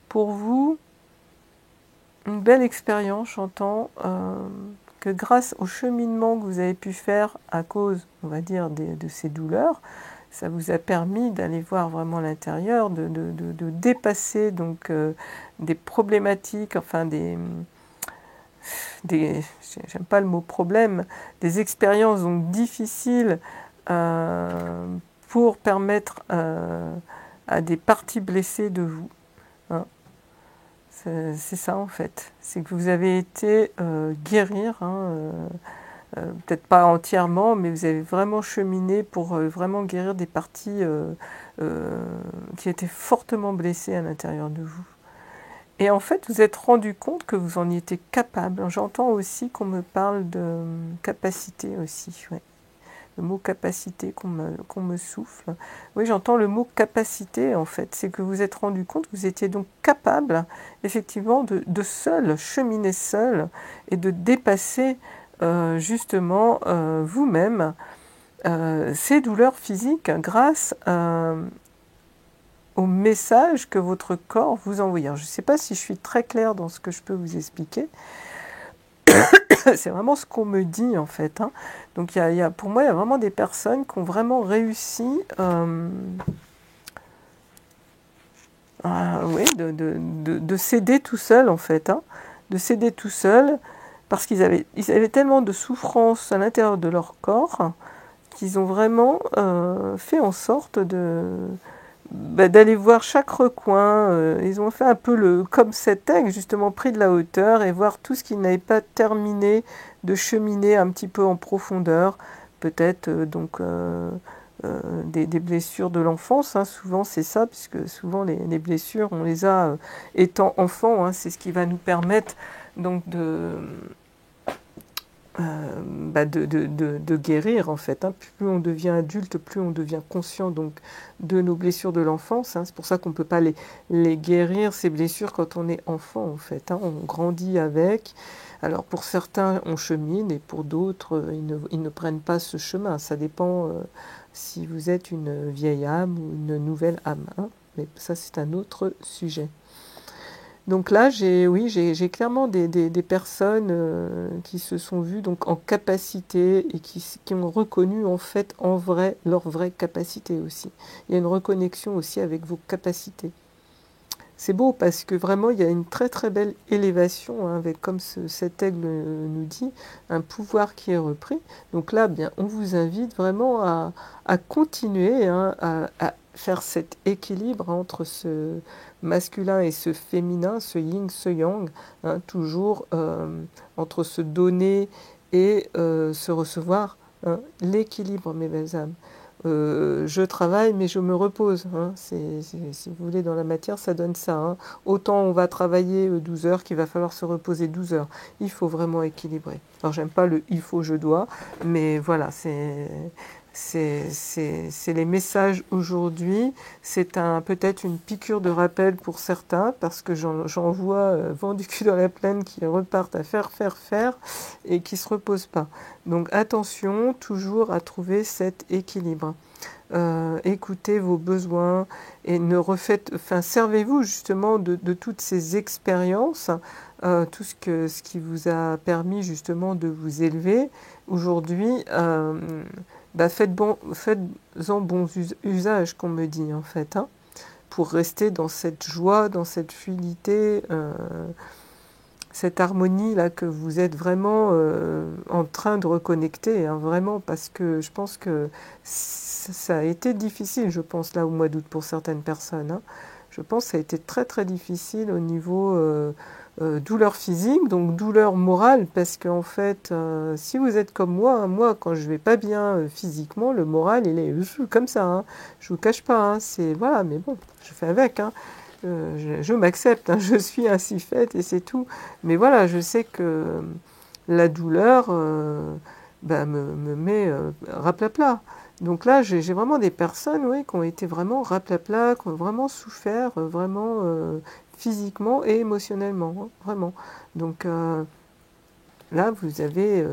pour vous une belle expérience. J'entends que grâce au cheminement que vous avez pu faire à cause, on va dire, de ces douleurs, ça vous a permis d'aller voir vraiment l'intérieur, de dépasser donc des problématiques, enfin j'aime pas le mot problème, des expériences donc difficiles pour permettre à des parties blessées de vous. Hein. C'est ça en fait, c'est que vous avez été guérir, hein, peut-être pas entièrement, mais vous avez vraiment cheminé pour vraiment guérir des parties qui étaient fortement blessées à l'intérieur de vous. Et en fait, vous êtes rendu compte que vous en étiez capable. J'entends aussi qu'on me parle de capacité aussi, ouais. Le mot capacité qu'on me souffle. Oui, j'entends le mot capacité en fait. C'est que vous vous êtes rendu compte que vous étiez donc capable, effectivement, de seul, cheminer seul et de dépasser justement vous-même ces douleurs physiques grâce au message que votre corps vous envoie. Alors, je ne sais pas si je suis très claire dans ce que je peux vous expliquer. C'est vraiment ce qu'on me dit en fait. Hein. Donc pour moi, il y a vraiment des personnes qui ont vraiment réussi oui, de céder tout seul en fait. Hein. De céder tout seul parce qu'ils avaient tellement de souffrance à l'intérieur de leur corps qu'ils ont vraiment fait en sorte d'aller voir chaque recoin. Ils ont fait un peu comme cet aigle, justement pris de la hauteur et voir tout ce qu'ils n'avaient pas terminé de cheminer un petit peu en profondeur. Peut-être des blessures de l'enfance, hein. Souvent c'est ça, puisque souvent les blessures, on les a étant enfant, hein. C'est ce qui va nous permettre donc de guérir en fait. Hein. Plus on devient adulte, plus on devient conscient donc de nos blessures de l'enfance. Hein. C'est pour ça qu'on ne peut pas les guérir, ces blessures, quand on est enfant en fait. Hein. On grandit avec. Alors pour certains, on chemine et pour d'autres, ils ne prennent pas ce chemin. Ça dépend si vous êtes une vieille âme ou une nouvelle âme. Hein. Mais ça, c'est un autre sujet. Donc là, j'ai clairement des personnes qui se sont vues donc en capacité et qui ont reconnu en fait en vrai leur vraie capacité aussi. Il y a une reconnexion aussi avec vos capacités. c'est beau parce que vraiment il y a une très très belle élévation, hein, avec, comme cet aigle nous dit, un pouvoir qui est repris. Donc là, bien, on vous invite vraiment à continuer, hein, à faire cet équilibre entre ce masculin et ce féminin, ce yin, ce yang, hein, toujours entre se donner et se recevoir, hein, l'équilibre, mes belles âmes. Je travaille, mais je me repose, hein. Si vous voulez, dans la matière, ça donne ça, hein. Autant on va travailler 12 heures qu'il va falloir se reposer 12 heures. Il faut vraiment équilibrer. Alors, j'aime pas le il faut, je dois, mais voilà, c'est les messages aujourd'hui. C'est peut-être une piqûre de rappel pour certains, parce que j'en vois vent du cul dans la plaine qui repartent à faire et qui se reposent pas. Donc attention toujours à trouver cet équilibre. Écoutez vos besoins et servez-vous justement de toutes ces expériences, tout ce qui vous a permis justement de vous élever aujourd'hui. Faites-en bon usage, qu'on me dit, en fait, hein, pour rester dans cette joie, dans cette fluidité, cette harmonie là que vous êtes vraiment en train de reconnecter, hein, vraiment, parce que je pense que ça a été difficile, je pense, là au mois d'août pour certaines personnes, hein. Je pense que ça a été très très difficile au niveau douleur physique, donc douleur morale, parce qu'en fait, si vous êtes comme moi, hein, moi quand je vais pas bien physiquement, le moral il est comme ça, hein. Je vous cache pas, hein, c'est voilà, mais bon, je fais avec, hein. Je m'accepte, hein, je suis ainsi faite et c'est tout. Mais voilà, je sais que la douleur me met raplapla. Donc là, j'ai vraiment des personnes, oui, qui ont été vraiment raplapla, qui ont vraiment souffert, vraiment physiquement et émotionnellement, hein, vraiment. Donc là, vous avez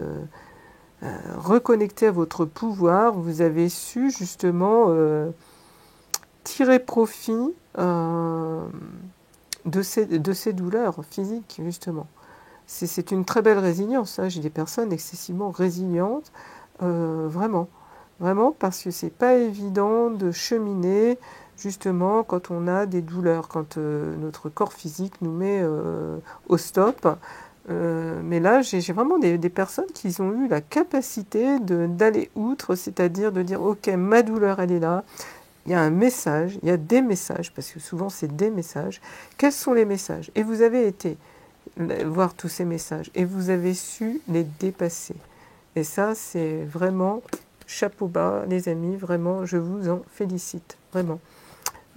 reconnecté à votre pouvoir, vous avez su justement tirer profit de ces douleurs physiques, justement. C'est une très belle résilience, hein. J'ai des personnes excessivement résilientes, vraiment. Vraiment, parce que c'est pas évident de cheminer, justement, quand on a des douleurs, quand notre corps physique nous met au stop. Mais là, j'ai vraiment des personnes qui ont eu la capacité d'aller outre, c'est-à-dire de dire, ok, ma douleur, elle est là. Il y a un message, il y a des messages, parce que souvent c'est des messages. Quels sont les messages? Et vous avez été voir tous ces messages, et vous avez su les dépasser. Et ça, c'est vraiment chapeau bas, les amis, vraiment, je vous en félicite, vraiment.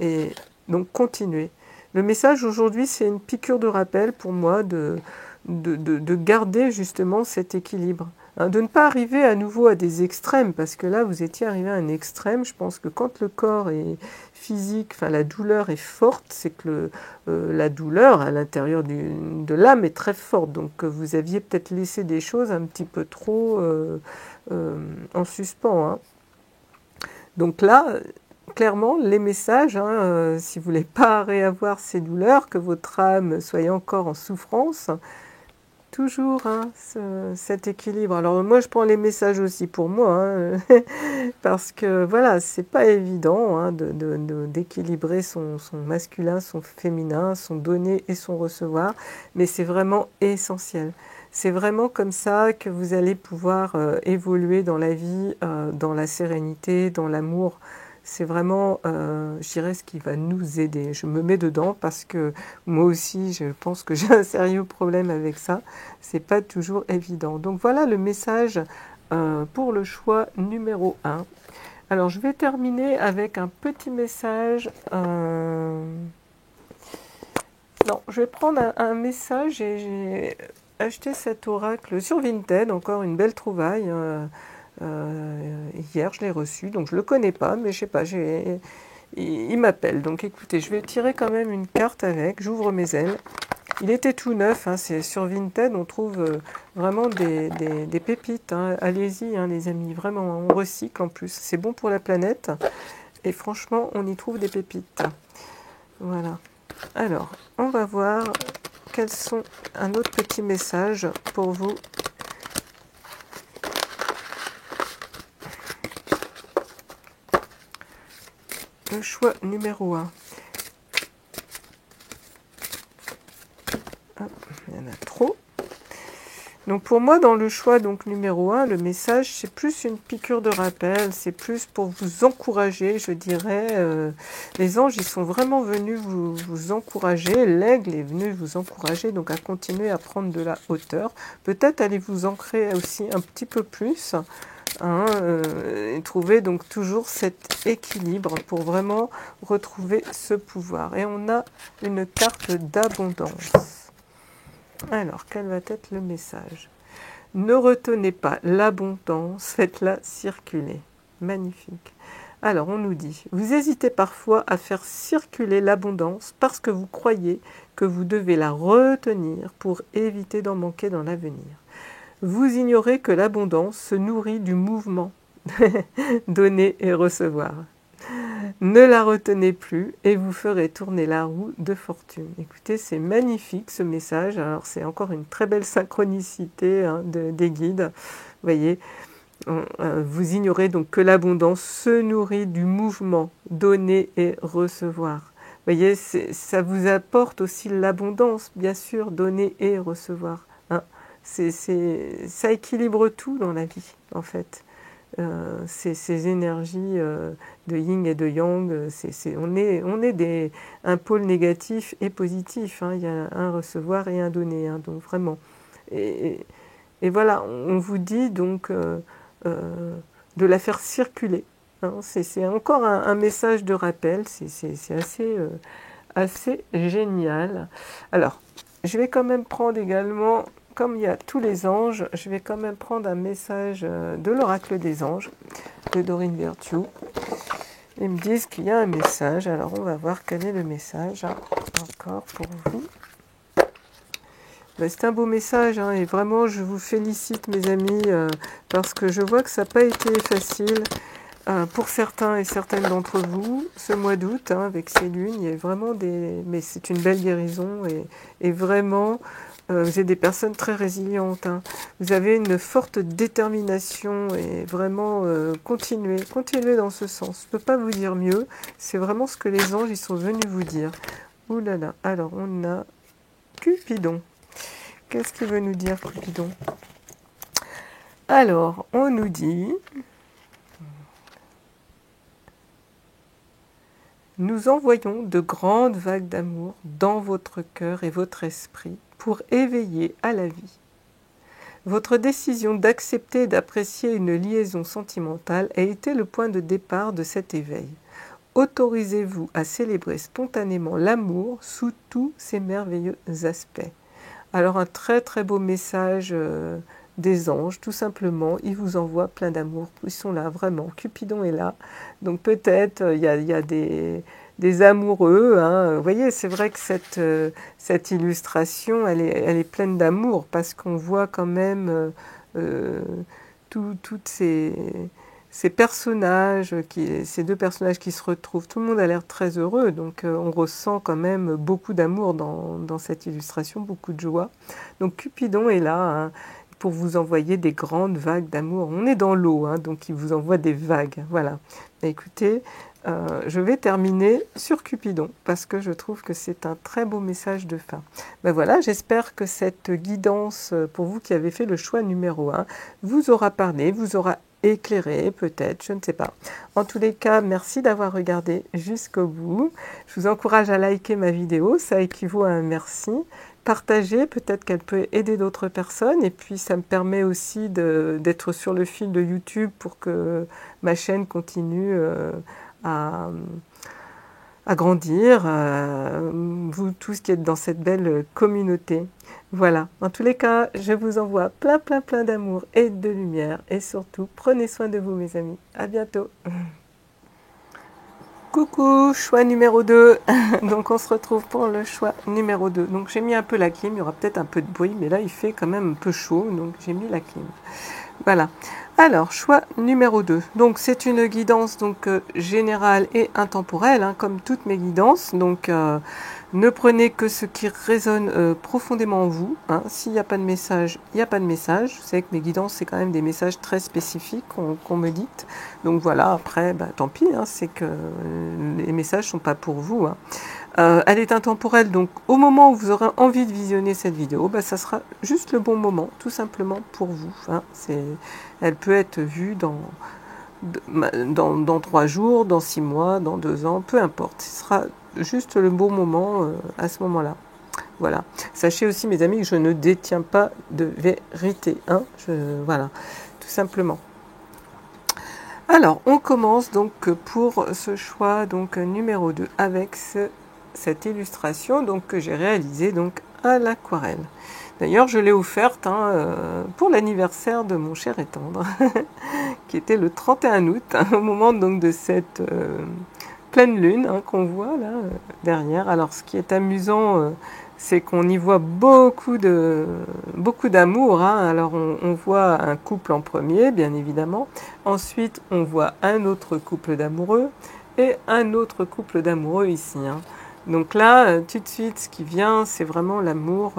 Et donc, continuez. Le message aujourd'hui, c'est une piqûre de rappel pour moi de garder justement cet équilibre. Hein, de ne pas arriver à nouveau à des extrêmes, parce que là, vous étiez arrivé à un extrême. Je pense que quand le corps est physique, enfin la douleur est forte, c'est que la douleur à l'intérieur de l'âme est très forte. Donc vous aviez peut-être laissé des choses un petit peu trop en suspens, hein. Donc là, clairement, les messages, hein, si vous voulez pas réavoir ces douleurs, que votre âme soit encore en souffrance, toujours, hein, cet équilibre. Alors moi, je prends les messages aussi pour moi, hein, parce que voilà, c'est pas évident, hein, d'équilibrer son masculin, son féminin, son donner et son recevoir, mais c'est vraiment essentiel. C'est vraiment comme ça que vous allez pouvoir évoluer dans la vie, dans la sérénité, dans l'amour. C'est vraiment, je dirais, ce qui va nous aider. Je me mets dedans parce que moi aussi, je pense que j'ai un sérieux problème avec ça. C'est pas toujours évident. Donc voilà le message pour le choix numéro 1. Alors je vais terminer avec un petit message. Non, je vais prendre un message. J'ai acheté cet oracle sur Vinted, encore une belle trouvaille. Hier, je l'ai reçu, donc je le connais pas, mais je sais pas, il m'appelle. Donc écoutez, je vais tirer quand même une carte avec. J'ouvre mes ailes. Il était tout neuf, hein, c'est sur Vinted, on trouve vraiment des pépites, hein. Allez-y, hein, les amis, vraiment, on recycle en plus. C'est bon pour la planète. Et franchement, on y trouve des pépites. Voilà. Alors, on va voir quels sont un autre petit message pour vous. Le choix numéro 1. y en a trop. Donc pour moi, dans le choix donc numéro 1, le message, c'est plus une piqûre de rappel, c'est plus pour vous encourager, je dirais. Les anges, ils sont vraiment venus vous encourager, l'aigle est venu vous encourager, donc à continuer à prendre de la hauteur. Peut-être allez vous ancrer aussi un petit peu plus, hein, et trouver donc toujours cet équilibre pour vraiment retrouver ce pouvoir. Et on a une carte d'abondance. Alors, quel va être le message? Ne retenez pas l'abondance, faites-la circuler. Magnifique. Alors, on nous dit, vous hésitez parfois à faire circuler l'abondance parce que vous croyez que vous devez la retenir pour éviter d'en manquer dans l'avenir. Vous ignorez que l'abondance se nourrit du mouvement, donner et recevoir. Ne la retenez plus et vous ferez tourner la roue de fortune. Écoutez, c'est magnifique ce message. Alors, c'est encore une très belle synchronicité, hein, des guides. Vous voyez, vous ignorez donc que l'abondance se nourrit du mouvement, donner et recevoir. Vous voyez, ça vous apporte aussi l'abondance, bien sûr, donner et recevoir. Hein. Ça équilibre tout dans la vie, en fait. Ces énergies de yin et de yang, on est un pôle négatif et positif, hein, il y a un recevoir et un donner, hein, donc vraiment. Et voilà, on vous dit donc de la faire circuler. Hein, c'est encore un message de rappel, c'est assez génial. Alors, je vais quand même prendre également... Comme il y a tous les anges, je vais quand même prendre un message de l'oracle des anges, de Dorine Virtue. Ils me disent qu'il y a un message, alors on va voir quel est le message, hein, encore pour vous. Ben, c'est un beau message, hein, et vraiment je vous félicite mes amis, parce que je vois que ça n'a pas été facile pour certains et certaines d'entre vous, ce mois d'août, hein, avec ces lunes, il y a vraiment des... Mais c'est une belle guérison, et vraiment... vous êtes des personnes très résilientes. Hein. Vous avez une forte détermination et vraiment continuez dans ce sens. Je ne peux pas vous dire mieux. C'est vraiment ce que les anges ils sont venus vous dire. Ouh là là. Alors on a Cupidon. Qu'est-ce qu'il veut nous dire Cupidon? Alors on nous dit... Nous envoyons de grandes vagues d'amour dans votre cœur et votre esprit pour éveiller à la vie. Votre décision d'accepter et d'apprécier une liaison sentimentale a été le point de départ de cet éveil. Autorisez-vous à célébrer spontanément l'amour sous tous ses merveilleux aspects. Alors un très très beau message des anges, tout simplement, ils vous envoient plein d'amour, ils sont là vraiment, Cupidon est là, donc peut-être il y a des amoureux, hein. Vous voyez, c'est vrai que cette illustration, elle est pleine d'amour, parce qu'on voit quand même toutes ces personnages, ces deux personnages qui se retrouvent, tout le monde a l'air très heureux, donc on ressent quand même beaucoup d'amour dans cette illustration, beaucoup de joie. Donc Cupidon est là, hein, pour vous envoyer des grandes vagues d'amour. On est dans l'eau, hein, donc il vous envoie des vagues. Voilà. Écoutez, je vais terminer sur Cupidon, parce que je trouve que c'est un très beau message de fin. Ben voilà, j'espère que cette guidance, pour vous qui avez fait le choix numéro 1, vous aura parlé, vous aura éclairé peut-être, je ne sais pas. En tous les cas, merci d'avoir regardé jusqu'au bout. Je vous encourage à liker ma vidéo, ça équivaut à un merci. Partagez, peut-être qu'elle peut aider d'autres personnes, et puis ça me permet aussi d'être sur le fil de YouTube pour que ma chaîne continue à grandir, vous tous qui êtes dans cette belle communauté. Voilà, en tous les cas, je vous envoie plein d'amour et de lumière, et surtout, prenez soin de vous mes amis. À bientôt. Coucou, choix numéro 2. Donc on se retrouve pour le choix numéro 2. Donc j'ai mis un peu la clim, il y aura peut-être un peu de bruit, mais là il fait quand même un peu chaud, donc j'ai mis la clim. Voilà. Alors, choix numéro 2. Donc c'est une guidance donc générale et intemporelle, hein, comme toutes mes guidances. Donc ne prenez que ce qui résonne profondément en vous. Hein. S'il n'y a pas de message, il n'y a pas de message. Vous savez que mes guidances, c'est quand même des messages très spécifiques qu'on me dicte. Donc voilà, après, bah, tant pis, hein, c'est que les messages ne sont pas pour vous. Hein. Elle est intemporelle, donc au moment où vous aurez envie de visionner cette vidéo, bah, ça sera juste le bon moment, tout simplement pour vous. Hein. Elle peut être vue dans 3 jours, dans 6 mois, dans 2 ans, peu importe. Ce sera juste le bon moment à ce moment-là. Voilà. Sachez aussi, mes amis, que je ne détiens pas de vérité. Hein. Voilà, tout simplement. Alors, on commence donc pour ce choix donc numéro 2 avec cette illustration donc, que j'ai réalisée donc, à l'aquarelle. D'ailleurs, je l'ai offerte pour l'anniversaire de mon cher et tendre, qui était le 31 août, hein, au moment donc, de cette pleine lune hein, qu'on voit là derrière. Alors, ce qui est amusant, c'est qu'on y voit beaucoup d'amour. Hein. Alors, on voit un couple en premier, bien évidemment. Ensuite, on voit un autre couple d'amoureux et un autre couple d'amoureux ici. Hein. Donc là, tout de suite, ce qui vient, c'est vraiment l'amour,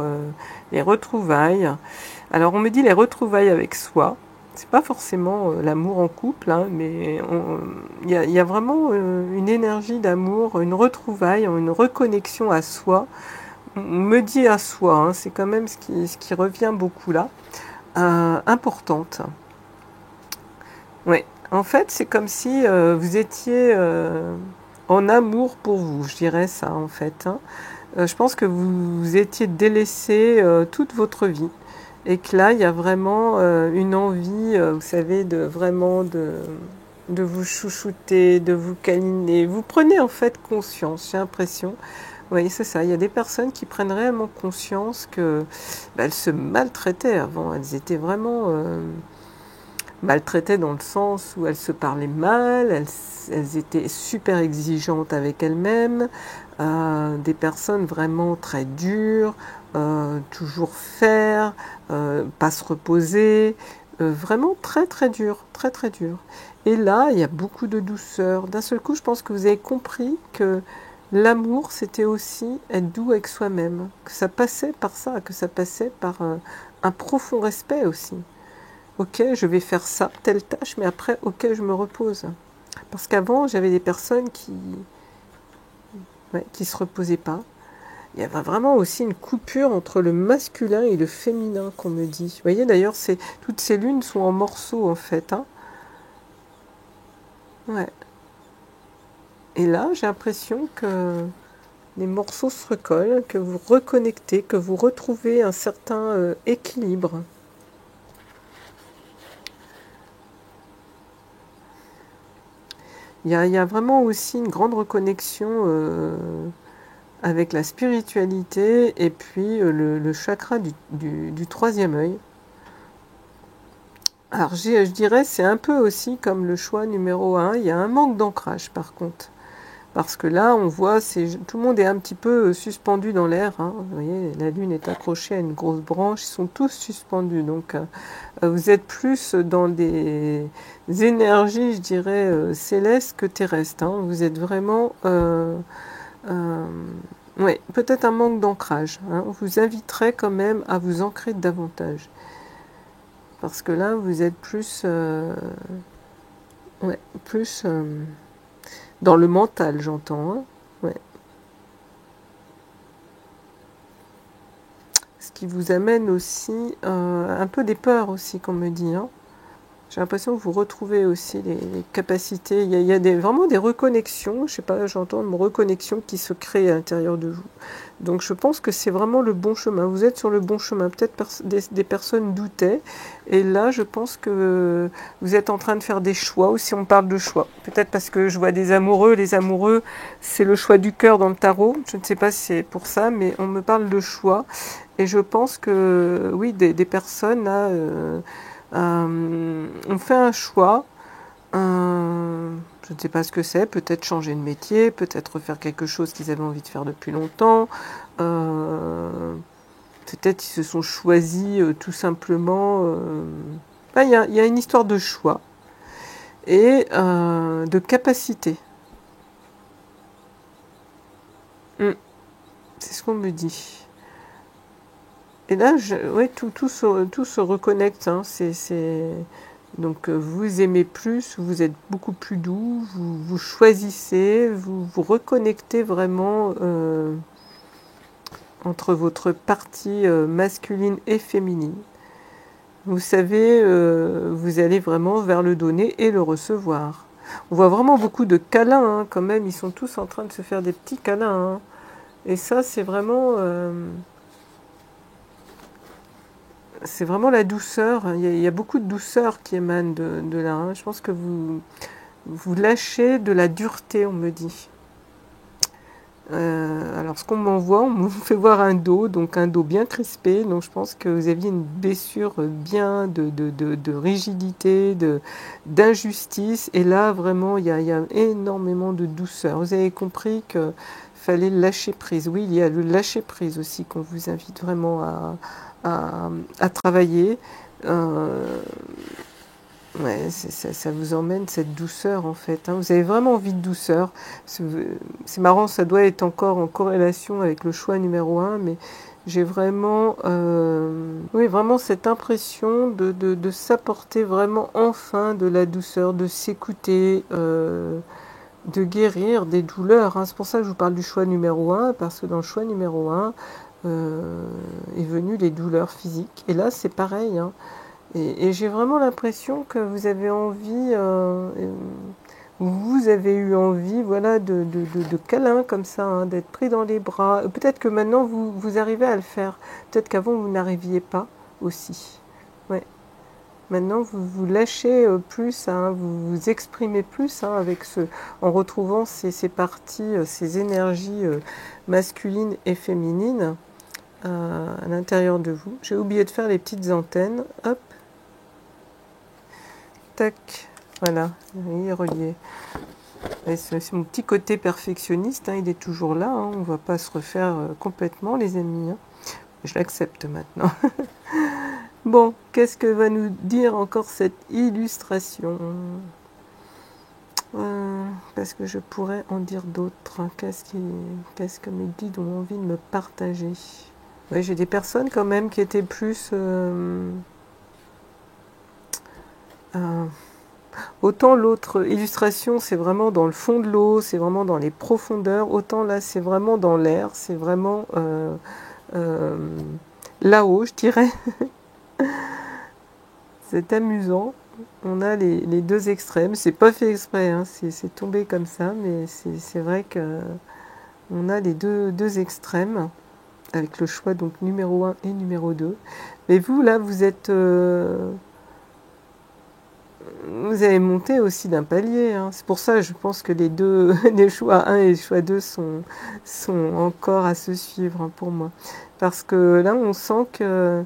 les retrouvailles. Alors, on me dit les retrouvailles avec soi. C'est pas forcément l'amour en couple, hein, mais il y a vraiment une énergie d'amour, une retrouvaille, une reconnexion à soi. On me dit à soi, hein, c'est quand même ce qui revient beaucoup là, importante. Ouais. En fait, c'est comme si vous étiez en amour pour vous, je dirais ça en fait. Hein. Je pense que vous étiez délaissé toute votre vie et que là, il y a vraiment une envie, vous savez, de vous chouchouter, de vous câliner. Vous prenez en fait conscience, j'ai l'impression. Oui, c'est ça. Il y a des personnes qui prennent réellement conscience que elles se maltraitaient avant. Elles étaient vraiment maltraitées dans le sens où elles se parlaient mal, elles étaient super exigeantes avec elles-mêmes, des personnes vraiment très dures, toujours faire, pas se reposer, vraiment très très dur, très très dur. Et là, il y a beaucoup de douceur. D'un seul coup, je pense que vous avez compris que l'amour, c'était aussi être doux avec soi-même, que ça passait par ça, que ça passait par un profond respect aussi. Ok, je vais faire ça, telle tâche, mais après, ok, je me repose. Parce qu'avant, j'avais des personnes qui se reposaient pas. Il y avait vraiment aussi une coupure entre le masculin et le féminin, qu'on me dit. Vous voyez, d'ailleurs, toutes ces lunes sont en morceaux, en fait. Hein. Ouais. Et là, j'ai l'impression que les morceaux se recollent, que vous reconnectez, que vous retrouvez un certain équilibre. Il y a vraiment aussi une grande reconnexion avec la spiritualité et puis le chakra du troisième œil. Alors je dirais c'est un peu aussi comme le choix numéro 1, il y a un manque d'ancrage par contre. Parce que là, on voit, tout le monde est un petit peu suspendu dans l'air. Hein. Vous voyez, la lune est accrochée à une grosse branche, ils sont tous suspendus. Donc, vous êtes plus dans des énergies, je dirais, célestes que terrestres. Hein. Vous êtes vraiment... ouais, peut-être un manque d'ancrage. Hein. On vous inviterait quand même à vous ancrer davantage. Parce que là, vous êtes plus... ouais, plus... dans le mental, j'entends. Hein. Ouais. Ce qui vous amène aussi un peu des peurs aussi, qu'on me dit. Hein. J'ai l'impression que vous retrouvez aussi les capacités. Il y a vraiment des reconnexions. Je sais pas, j'entends une reconnexion qui se crée à l'intérieur de vous. Donc je pense que c'est vraiment le bon chemin. Vous êtes sur le bon chemin. Peut-être des personnes doutaient. Et là, je pense que vous êtes en train de faire des choix aussi. On parle de choix. Peut-être parce que je vois des amoureux. Les amoureux, c'est le choix du cœur dans le tarot. Je ne sais pas si c'est pour ça, mais on me parle de choix. Et je pense que, oui, des personnes là... on fait un choix, je ne sais pas ce que c'est, peut-être changer de métier, peut-être refaire quelque chose qu'ils avaient envie de faire depuis longtemps, peut-être ils se sont choisis tout simplement. Il y a une histoire de choix et de capacité. C'est ce qu'on me dit. Et là, tout se reconnecte. Hein. Donc vous aimez plus, vous êtes beaucoup plus doux, vous choisissez, vous reconnectez vraiment entre votre partie masculine et féminine. Vous savez, vous allez vraiment vers le donner et le recevoir. On voit vraiment beaucoup de câlins, hein, quand même, ils sont tous en train de se faire des petits câlins. Hein. Et ça, c'est vraiment la douceur. Il y a beaucoup de douceur qui émane de là. Hein. Je pense que vous lâchez de la dureté, on me dit. Alors, ce qu'on m'envoie, on me fait voir un dos, donc un dos bien crispé. Donc, je pense que vous aviez une blessure bien de rigidité, d'injustice. Et là, vraiment, il y a énormément de douceur. Vous avez compris que fallait lâcher prise. Oui, il y a le lâcher prise aussi qu'on vous invite vraiment à travailler. Ouais, ça vous emmène cette douceur en fait. Hein. Vous avez vraiment envie de douceur. C'est marrant, ça doit être encore en corrélation avec le choix numéro 1, mais j'ai vraiment, oui, vraiment cette impression de s'apporter vraiment enfin de la douceur, de s'écouter, de guérir des douleurs. Hein. C'est pour ça que je vous parle du choix numéro 1, parce que dans le choix numéro 1 est venu les douleurs physiques. Et là, c'est pareil. Hein. Et j'ai vraiment l'impression que vous avez envie, vous avez eu envie, voilà, de câlins comme ça, hein, d'être pris dans les bras. Peut-être que maintenant vous arrivez à le faire. Peut-être qu'avant vous n'arriviez pas aussi. Ouais. Maintenant vous lâchez plus, hein, vous vous exprimez plus hein, avec en retrouvant ces parties, ces énergies masculines et féminines à l'intérieur de vous. J'ai oublié de faire les petites antennes. Hop. Tac, voilà, il est relié. C'est mon petit côté perfectionniste, hein, il est toujours là, hein, on ne va pas se refaire complètement les amis. Hein. Je l'accepte maintenant. Bon, qu'est-ce que va nous dire encore cette illustration parce que je pourrais en dire d'autres. Hein. Qu'est-ce que mes guides ont envie de me partager? Ouais, j'ai des personnes quand même qui étaient plus... autant l'autre illustration, c'est vraiment dans le fond de l'eau, c'est vraiment dans les profondeurs, autant là, c'est vraiment dans l'air, c'est vraiment là-haut, je dirais. C'est amusant. On a les deux extrêmes. C'est pas fait exprès, hein, c'est tombé comme ça, mais c'est vrai que on a les deux extrêmes, avec le choix donc numéro 1 et numéro 2. Mais vous, là, vous êtes... vous avez monté aussi d'un palier. Hein. C'est pour ça, je pense que les deux, les choix 1 et les choix 2 sont encore à se suivre hein, pour moi. Parce que là, on sent que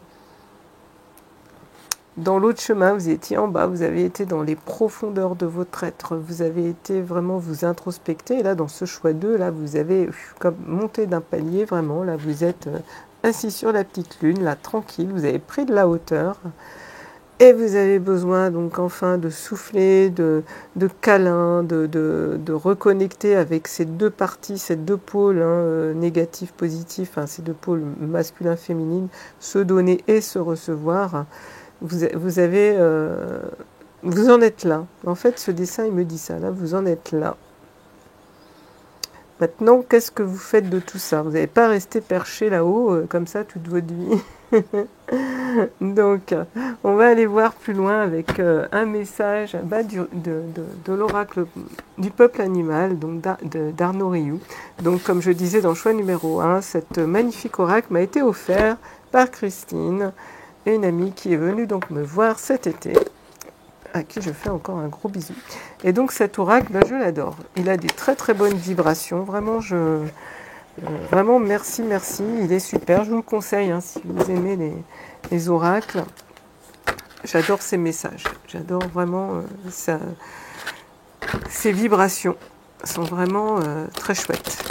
dans l'autre chemin, vous étiez en bas, vous avez été dans les profondeurs de votre être, vous avez été vraiment vous introspecter. Et là, dans ce choix 2, là, vous avez comme monté d'un palier, vraiment. Là, vous êtes assis sur la petite lune, là, tranquille, vous avez pris de la hauteur. Et vous avez besoin donc enfin de souffler, de câlins, de reconnecter avec ces deux parties, ces deux pôles hein, négatifs, positifs, hein, ces deux pôles masculin, féminine, se donner et se recevoir. Vous avez, vous en êtes là. En fait, ce dessin, il me dit ça. Là, vous en êtes là. Maintenant, qu'est-ce que vous faites de tout ça? Vous n'allez pas rester perché là-haut, comme ça, toute votre vie. Donc, on va aller voir plus loin avec un message de l'oracle du peuple animal, donc d'Arnaud Rioux. Donc, comme je disais dans le choix numéro 1, cette magnifique oracle m'a été offert par Christine, une amie qui est venue donc me voir cet été, à qui je fais encore un gros bisou. Et donc cet oracle, ben, je l'adore. Il a des très très bonnes vibrations. Vraiment, vraiment merci, il est super. Je vous le conseille hein, si vous aimez les oracles. J'adore ces messages. J'adore vraiment ces vibrations. Elles sont vraiment très chouettes.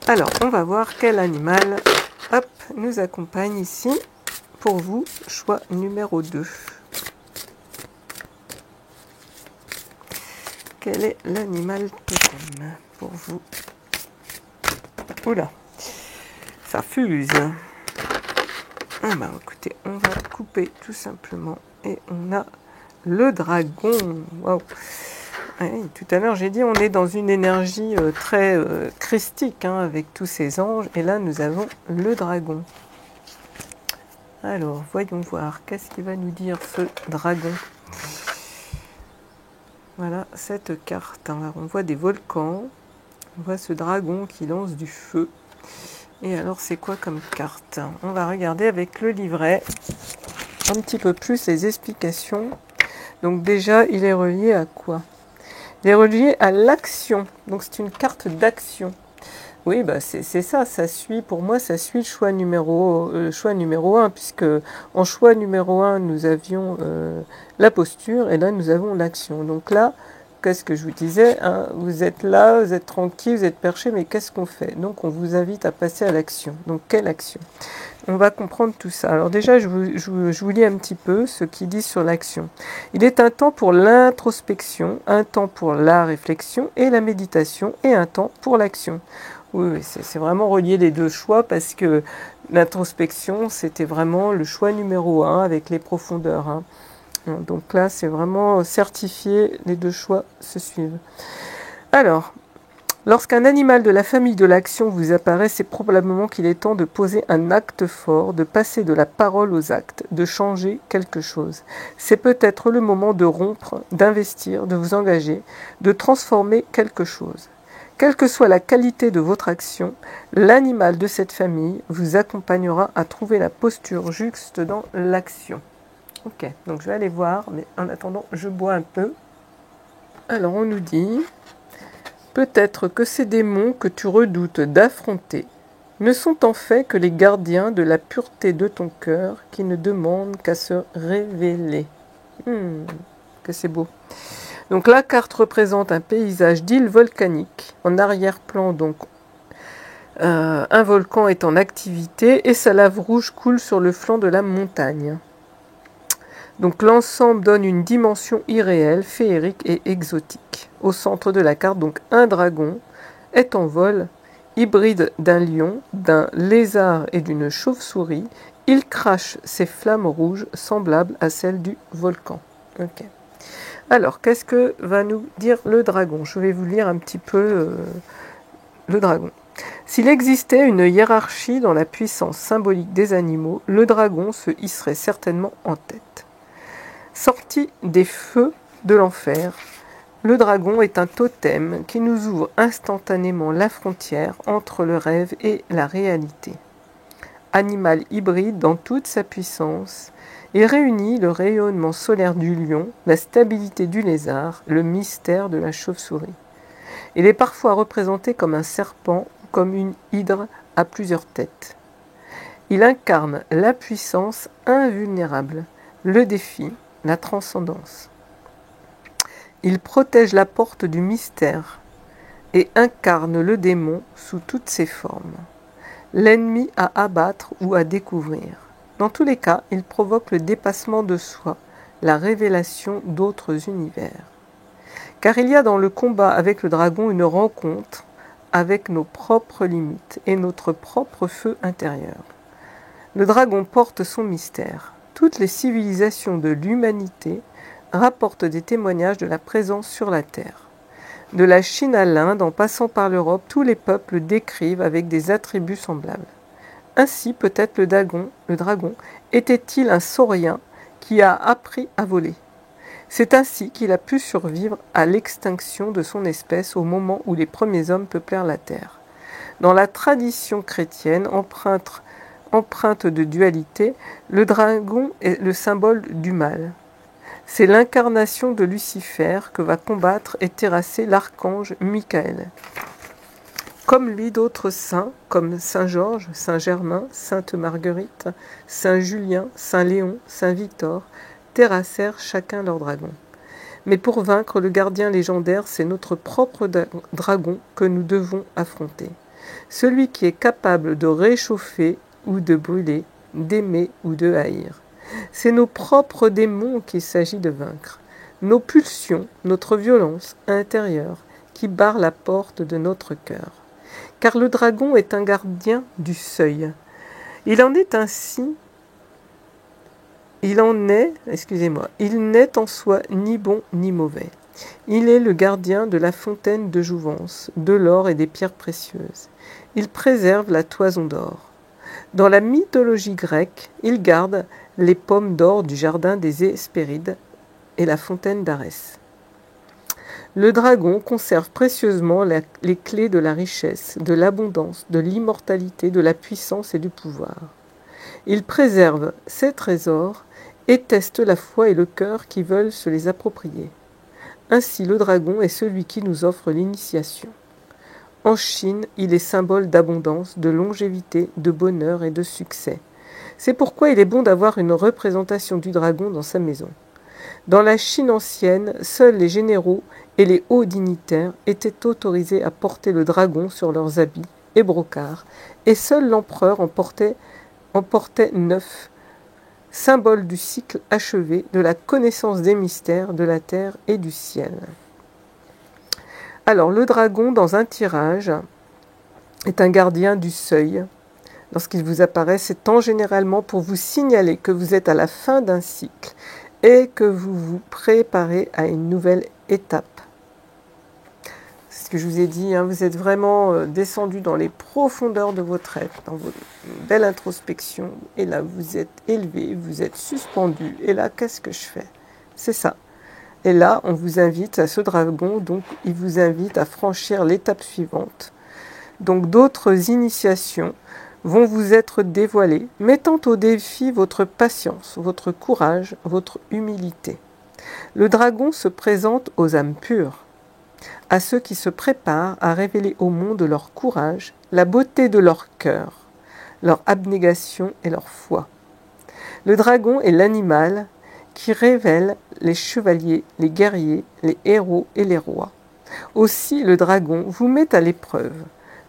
Alors, on va voir quel animal hop, nous accompagne ici. Pour vous, choix numéro 2. Quel est l'animal totem pour vous? Oula, ça fuse. Ah bah écoutez, on va couper tout simplement. Et on a le dragon. Wow. Ouais, tout à l'heure, j'ai dit on est dans une énergie très christique hein, avec tous ces anges. Et là, nous avons le dragon. Alors, voyons voir. Qu'est-ce qu'il va nous dire, ce dragon? Voilà, cette carte. Alors, on voit des volcans. On voit ce dragon qui lance du feu. Et alors, c'est quoi comme carte? On va regarder avec le livret un petit peu plus les explications. Donc déjà, il est relié à quoi? Il est relié à l'action. Donc c'est une carte d'action. Oui, bah c'est ça. Ça suit, pour moi, ça suit le choix numéro 1, puisque en choix numéro 1, nous avions la posture, et là, nous avons l'action. Donc là, qu'est-ce que je vous disais hein? Vous êtes là, vous êtes tranquille, vous êtes perché, mais qu'est-ce qu'on fait? Donc on vous invite à passer à l'action. Donc quelle action? On va comprendre tout ça. Alors déjà, je vous lis un petit peu ce qu'il dit sur l'action. Il est un temps pour l'introspection, un temps pour la réflexion et la méditation, et un temps pour l'action. Oui, c'est vraiment relié les deux choix, parce que l'introspection, c'était vraiment le choix numéro 1 avec les profondeurs. Hein. Donc là, c'est vraiment certifié, les deux choix se suivent. Alors, lorsqu'un animal de la famille de l'action vous apparaît, c'est probablement qu'il est temps de poser un acte fort, de passer de la parole aux actes, de changer quelque chose. C'est peut-être le moment de rompre, d'investir, de vous engager, de transformer quelque chose. Quelle que soit la qualité de votre action, l'animal de cette famille vous accompagnera à trouver la posture juste dans l'action. Ok, donc je vais aller voir, mais en attendant, je bois un peu. Alors on nous dit... Peut-être que ces démons que tu redoutes d'affronter ne sont en fait que les gardiens de la pureté de ton cœur qui ne demandent qu'à se révéler. Que c'est beau. Donc la carte représente un paysage d'îles volcaniques. En arrière-plan, donc, un volcan est en activité et sa lave rouge coule sur le flanc de la montagne. Donc l'ensemble donne une dimension irréelle, féerique et exotique. Au centre de la carte, donc un dragon est en vol, hybride d'un lion, d'un lézard et d'une chauve-souris. Il crache ses flammes rouges semblables à celles du volcan. Okay. Alors, qu'est-ce que va nous dire le dragon? Je vais vous lire un petit peu le dragon. S'il existait une hiérarchie dans la puissance symbolique des animaux, le dragon se hisserait certainement en tête. Sorti des feux de l'enfer, le dragon est un totem qui nous ouvre instantanément la frontière entre le rêve et la réalité. Animal hybride dans toute sa puissance, il réunit le rayonnement solaire du lion, la stabilité du lézard, le mystère de la chauve-souris. Il est parfois représenté comme un serpent ou comme une hydre à plusieurs têtes. Il incarne la puissance invulnérable, le défi, la transcendance. Il protège la porte du mystère et incarne le démon sous toutes ses formes. L'ennemi à abattre ou à découvrir. Dans tous les cas, il provoque le dépassement de soi, la révélation d'autres univers. Car il y a dans le combat avec le dragon une rencontre avec nos propres limites et notre propre feu intérieur. Le dragon porte son mystère. Toutes les civilisations de l'humanité rapportent des témoignages de la présence sur la Terre. De la Chine à l'Inde, en passant par l'Europe, tous les peuples décrivent avec des attributs semblables. Ainsi, peut-être le dragon était-il un saurien qui a appris à voler. C'est ainsi qu'il a pu survivre à l'extinction de son espèce au moment où les premiers hommes peuplèrent la Terre. Dans la tradition chrétienne, empreinte de dualité, le dragon est le symbole du mal. C'est l'incarnation de Lucifer que va combattre et terrasser l'archange Michael. Comme lui, d'autres saints, comme Saint Georges, Saint Germain, Sainte Marguerite, Saint Julien, Saint Léon, Saint Victor, terrassèrent chacun leur dragon. Mais pour vaincre le gardien légendaire, c'est notre propre dragon que nous devons affronter. Celui qui est capable de réchauffer ou de brûler, d'aimer ou de haïr. C'est nos propres démons qu'il s'agit de vaincre. Nos pulsions, notre violence intérieure qui barre la porte de notre cœur. Car le dragon est un gardien du seuil. Il en est ainsi il en est, excusez-moi, il n'est en soi ni bon ni mauvais. Il est le gardien de la fontaine de jouvence, de l'or et des pierres précieuses. Il préserve la toison d'or. Dans la mythologie grecque, il garde les pommes d'or du jardin des Hespérides et la fontaine d'Arès. Le dragon conserve précieusement les clés de la richesse, de l'abondance, de l'immortalité, de la puissance et du pouvoir. Il préserve ces trésors et teste la foi et le cœur qui veulent se les approprier. Ainsi, le dragon est celui qui nous offre l'initiation. En Chine, il est symbole d'abondance, de longévité, de bonheur et de succès. C'est pourquoi il est bon d'avoir une représentation du dragon dans sa maison. Dans la Chine ancienne, seuls les généraux et les hauts dignitaires étaient autorisés à porter le dragon sur leurs habits et brocarts, et seul l'empereur en portait 9, symbole du cycle achevé, de la connaissance des mystères de la terre et du ciel. Alors, le dragon, dans un tirage, est un gardien du seuil. Lorsqu'il vous apparaît, c'est en généralement pour vous signaler que vous êtes à la fin d'un cycle et que vous vous préparez à une nouvelle étape. C'est ce que je vous ai dit, hein, vous êtes vraiment descendu dans les profondeurs de votre être, dans votre belle introspection, et là vous êtes élevé, vous êtes suspendu, et là qu'est-ce que je fais? C'est ça. Et là on vous invite à ce dragon, donc il vous invite à franchir l'étape suivante. Donc d'autres initiations vont vous être dévoilées, mettant au défi votre patience, votre courage, votre humilité. Le dragon se présente aux âmes pures, à ceux qui se préparent à révéler au monde leur courage, la beauté de leur cœur, leur abnégation et leur foi. Le dragon est l'animal qui révèle les chevaliers, les guerriers, les héros et les rois. Aussi le dragon vous met à l'épreuve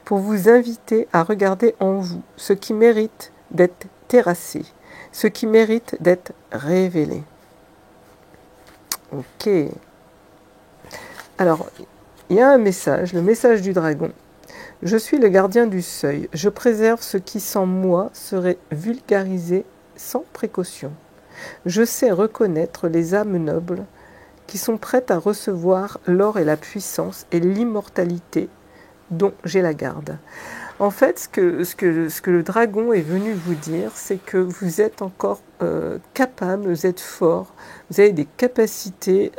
pour vous inviter à regarder en vous ce qui mérite d'être terrassé, ce qui mérite d'être révélé. Ok. Alors, il y a un message, le message du dragon. Je suis le gardien du seuil. Je préserve ce qui, sans moi, serait vulgarisé sans précaution. Je sais reconnaître les âmes nobles qui sont prêtes à recevoir l'or et la puissance et l'immortalité dont j'ai la garde. En fait, ce que le dragon est venu vous dire, c'est que vous êtes encore capable, vous êtes fort, vous avez des capacités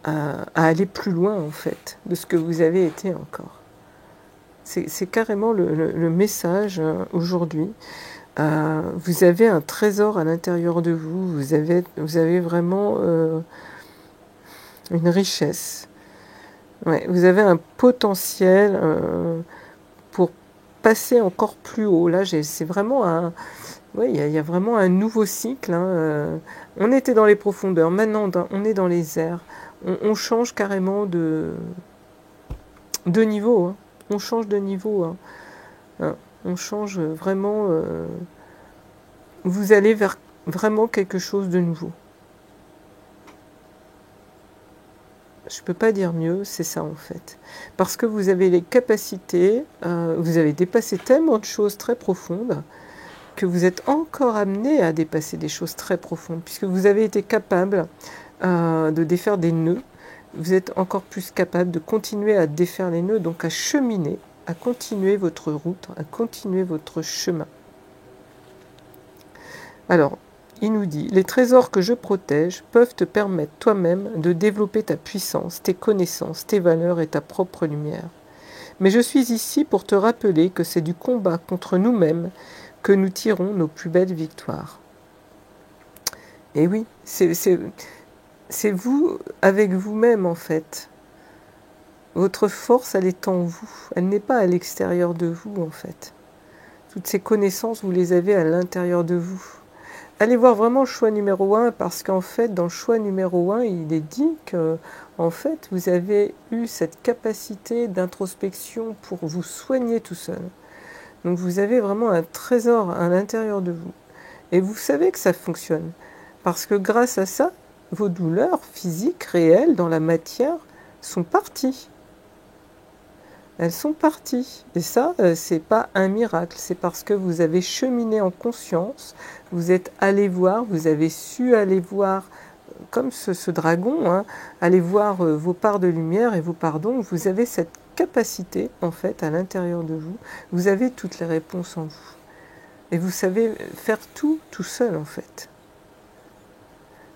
à aller plus loin, en fait, de ce que vous avez été encore. C'est carrément le message aujourd'hui. Vous avez un trésor à l'intérieur de vous, vous avez vraiment une richesse. Ouais, vous avez un potentiel pour passer encore plus haut. Là, c'est vraiment il y a vraiment un nouveau cycle. Hein. On était dans les profondeurs, maintenant on est dans les airs. On change carrément de niveau. Hein. On change de niveau. Hein. On change vraiment. Vous allez vers vraiment quelque chose de nouveau. Je ne peux pas dire mieux, c'est ça en fait. Parce que vous avez les capacités, vous avez dépassé tellement de choses très profondes que vous êtes encore amené à dépasser des choses très profondes, puisque vous avez été capable de défaire des nœuds, vous êtes encore plus capable de continuer à défaire les nœuds, donc à cheminer, à continuer votre route, à continuer votre chemin. Alors, il nous dit, les trésors que je protège peuvent te permettre toi-même de développer ta puissance, tes connaissances, tes valeurs et ta propre lumière. Mais je suis ici pour te rappeler que c'est du combat contre nous-mêmes que nous tirons nos plus belles victoires. Et oui, c'est vous avec vous-même en fait. Votre force, elle est en vous. Elle n'est pas à l'extérieur de vous en fait. Toutes ces connaissances, vous les avez à l'intérieur de vous. Allez voir vraiment le choix numéro 1 parce qu'en fait, dans le choix numéro 1, il est dit que en fait, vous avez eu cette capacité d'introspection pour vous soigner tout seul. Donc vous avez vraiment un trésor à l'intérieur de vous. Et vous savez que ça fonctionne. Parce que grâce à ça, vos douleurs physiques réelles dans la matière sont parties. Elles sont parties. Et ça, c'est pas un miracle. C'est parce que vous avez cheminé en conscience, vous êtes allé voir, vous avez su aller voir, comme ce dragon, hein, aller voir vos parts de lumière et vos parts d'ombre. Vous avez cette capacité, en fait, à l'intérieur de vous. Vous avez toutes les réponses en vous. Et vous savez faire tout seul, en fait.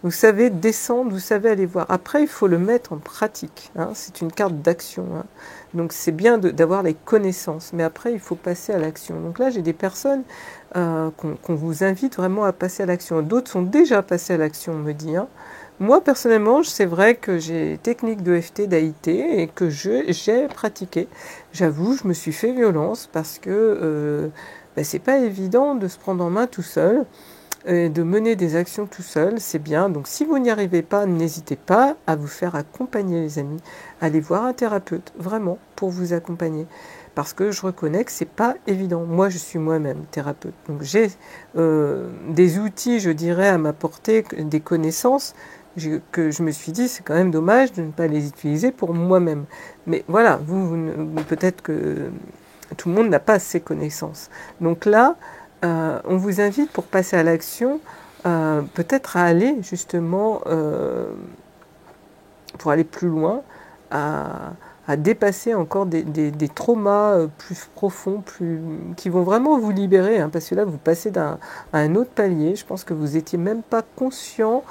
Vous savez descendre, vous savez aller voir. Après, il faut le mettre en pratique. Hein. C'est une carte d'action. Hein. Donc, c'est bien d'avoir les connaissances. Mais après, il faut passer à l'action. Donc là, j'ai des personnes qu'on vous invite vraiment à passer à l'action. D'autres sont déjà passés à l'action, on me dit. Hein. Moi, personnellement, c'est vrai que j'ai technique de FT, d'AIT et que j'ai pratiqué. J'avoue, je me suis fait violence parce que c'est pas évident de se prendre en main tout seul. Et de mener des actions tout seul, c'est bien. Donc si vous n'y arrivez pas, n'hésitez pas à vous faire accompagner, les amis. Allez voir un thérapeute, vraiment, pour vous accompagner. Parce que je reconnais que c'est pas évident. Moi, je suis moi-même thérapeute. Donc j'ai des outils, je dirais, à ma portée, des connaissances que je me suis dit, c'est quand même dommage de ne pas les utiliser pour moi-même. Mais voilà, peut-être que tout le monde n'a pas ces connaissances. Donc là, on vous invite pour passer à l'action, peut-être à aller justement, pour aller plus loin, à dépasser encore des traumas plus profonds, qui vont vraiment vous libérer, hein, parce que là vous passez à un autre palier. Je pense que vous n'étiez même pas conscient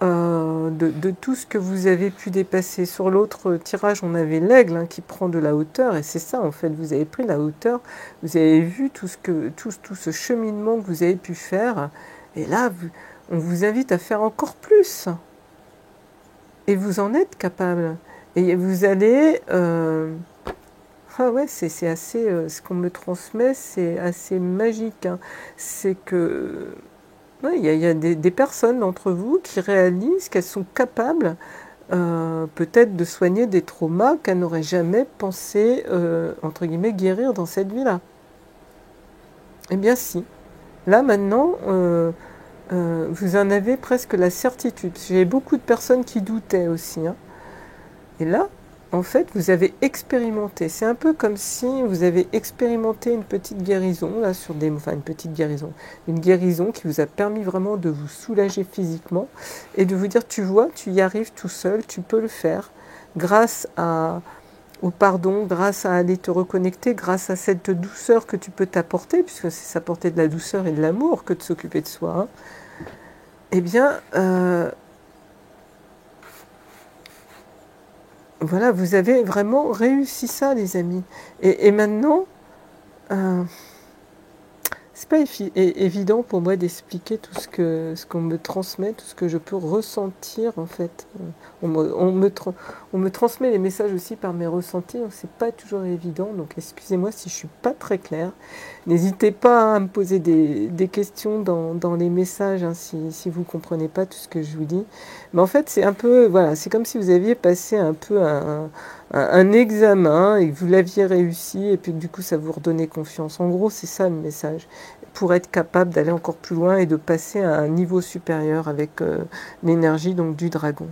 de tout ce que vous avez pu dépasser. Sur l'autre tirage, on avait l'aigle, hein, qui prend de la hauteur, et c'est ça en fait, vous avez pris la hauteur, vous avez vu tout ce cheminement que vous avez pu faire, et là, on vous invite à faire encore plus, et vous en êtes capable, et vous allez... Ah ouais, c'est assez... ce qu'on me transmet, c'est assez magique, hein. C'est que... Ouais, il y a des personnes d'entre vous qui réalisent qu'elles sont capables peut-être de soigner des traumas qu'elles n'auraient jamais pensé, entre guillemets, guérir dans cette vie-là. Eh bien si. Là maintenant, vous en avez presque la certitude. J'ai beaucoup de personnes qui doutaient aussi. Hein. Et là, en fait, vous avez expérimenté. C'est un peu comme si vous avez expérimenté une petite guérison, là, une guérison qui vous a permis vraiment de vous soulager physiquement et de vous dire, tu vois, tu y arrives tout seul, tu peux le faire, grâce au pardon, grâce à aller te reconnecter, grâce à cette douceur que tu peux t'apporter, puisque c'est s'apporter de la douceur et de l'amour que de s'occuper de soi. Hein. Eh bien, voilà, vous avez vraiment réussi ça, les amis. Et maintenant, c'est pas évident pour moi d'expliquer tout ce qu'on me transmet, tout ce que je peux ressentir, en fait. On me transmet les messages aussi par mes ressentis, donc c'est pas toujours évident. Donc excusez-moi si je suis pas très claire. N'hésitez pas à me poser des questions dans les messages, hein, si vous comprenez pas tout ce que je vous dis. Mais en fait, c'est un peu, voilà, c'est comme si vous aviez passé un peu un examen et que vous l'aviez réussi et puis que du coup ça vous redonnait confiance. En gros, c'est ça le message. Pour être capable d'aller encore plus loin et de passer à un niveau supérieur avec l'énergie donc du dragon.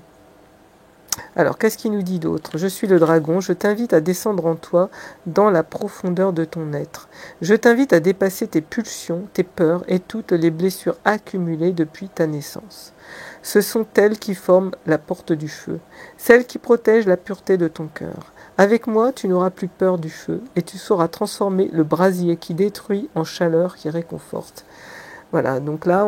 Alors, qu'est-ce qu'il nous dit d'autre? Je suis le dragon, je t'invite à descendre en toi dans la profondeur de ton être. Je t'invite à dépasser tes pulsions, tes peurs et toutes les blessures accumulées depuis ta naissance. Ce sont elles qui forment la porte du feu, celles qui protègent la pureté de ton cœur. Avec moi, tu n'auras plus peur du feu et tu sauras transformer le brasier qui détruit en chaleur qui réconforte. Voilà, donc là,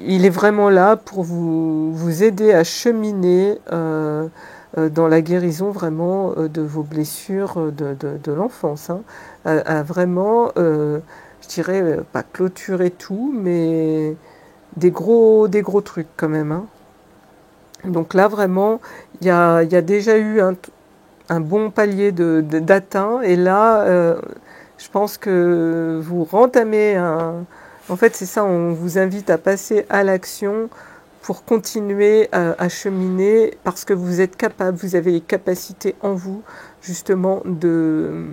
il est vraiment là pour vous aider à cheminer dans la guérison vraiment de vos blessures de l'enfance. Hein, à vraiment, je dirais, pas clôturer tout, mais des gros trucs quand même. Hein. Donc là, vraiment, il y a déjà eu un bon palier d'atteint. Et là, je pense que vous rentamez En fait, c'est ça, on vous invite à passer à l'action pour continuer à cheminer parce que vous êtes capable, vous avez les capacités en vous, justement, de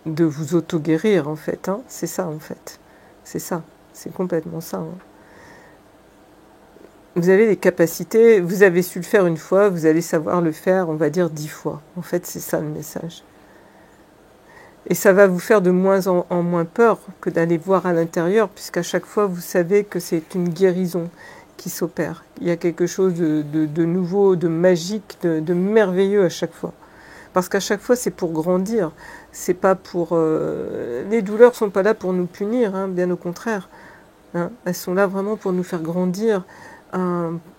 vous auto-guérir, en fait. Hein. C'est ça, en fait. C'est ça. C'est complètement ça. Hein. vous avez des capacités, vous avez su le faire une fois, vous allez savoir le faire, on va dire 10 fois. En fait, c'est ça le message. Et ça va vous faire de moins en moins peur que d'aller voir à l'intérieur, puisqu'à chaque fois, vous savez que c'est une guérison qui s'opère. Il y a quelque chose de nouveau, de magique, de merveilleux à chaque fois. Parce qu'à chaque fois, c'est pour grandir. C'est pas pour... les douleurs sont pas là pour nous punir, hein, bien au contraire. Hein. Elles sont là vraiment pour nous faire grandir,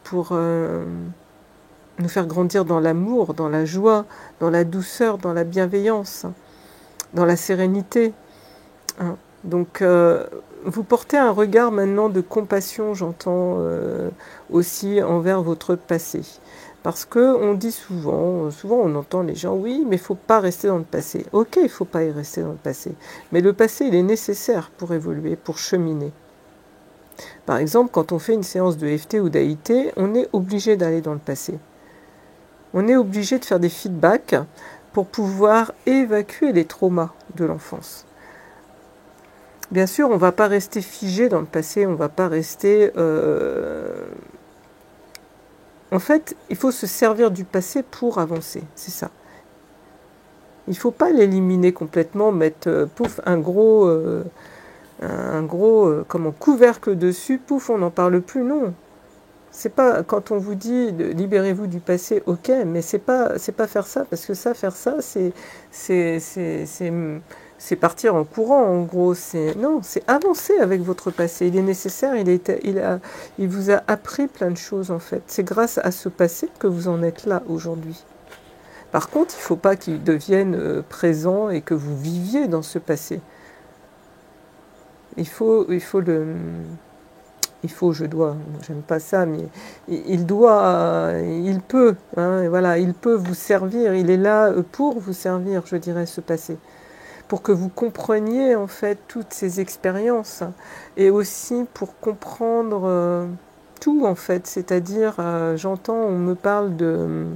pour nous faire grandir dans l'amour, dans la joie, dans la douceur, dans la bienveillance, dans la sérénité. Hein. Donc, vous portez un regard maintenant de compassion, j'entends, aussi envers votre passé. Parce qu'on dit souvent on entend les gens, oui, mais il ne faut pas rester dans le passé. Ok, il ne faut pas y rester dans le passé. Mais le passé, il est nécessaire pour évoluer, pour cheminer. Par exemple, quand on fait une séance de FT ou d'AIT, on est obligé d'aller dans le passé. On est obligé de faire des feedbacks pour pouvoir évacuer les traumas de l'enfance. Bien sûr, on ne va pas rester figé dans le passé, on ne va pas rester... En fait, il faut se servir du passé pour avancer, c'est ça. Il ne faut pas l'éliminer complètement, mettre pouf, un gros couvercle dessus, pouf, on n'en parle plus, non. C'est pas quand on vous dit libérez-vous du passé, ok, mais c'est pas faire ça, parce que faire ça, c'est partir en courant, en gros. Non, c'est avancer avec votre passé. Il est nécessaire, il vous a appris plein de choses, en fait. C'est grâce à ce passé que vous en êtes là, aujourd'hui. Par contre, il ne faut pas qu'il devienne présent et que vous viviez dans ce passé. J'aime pas ça, mais il peut, hein, voilà, il peut vous servir, il est là pour vous servir, je dirais, ce passé. Pour que vous compreniez en fait toutes ces expériences et aussi pour comprendre tout en fait, c'est-à-dire j'entends, on me parle de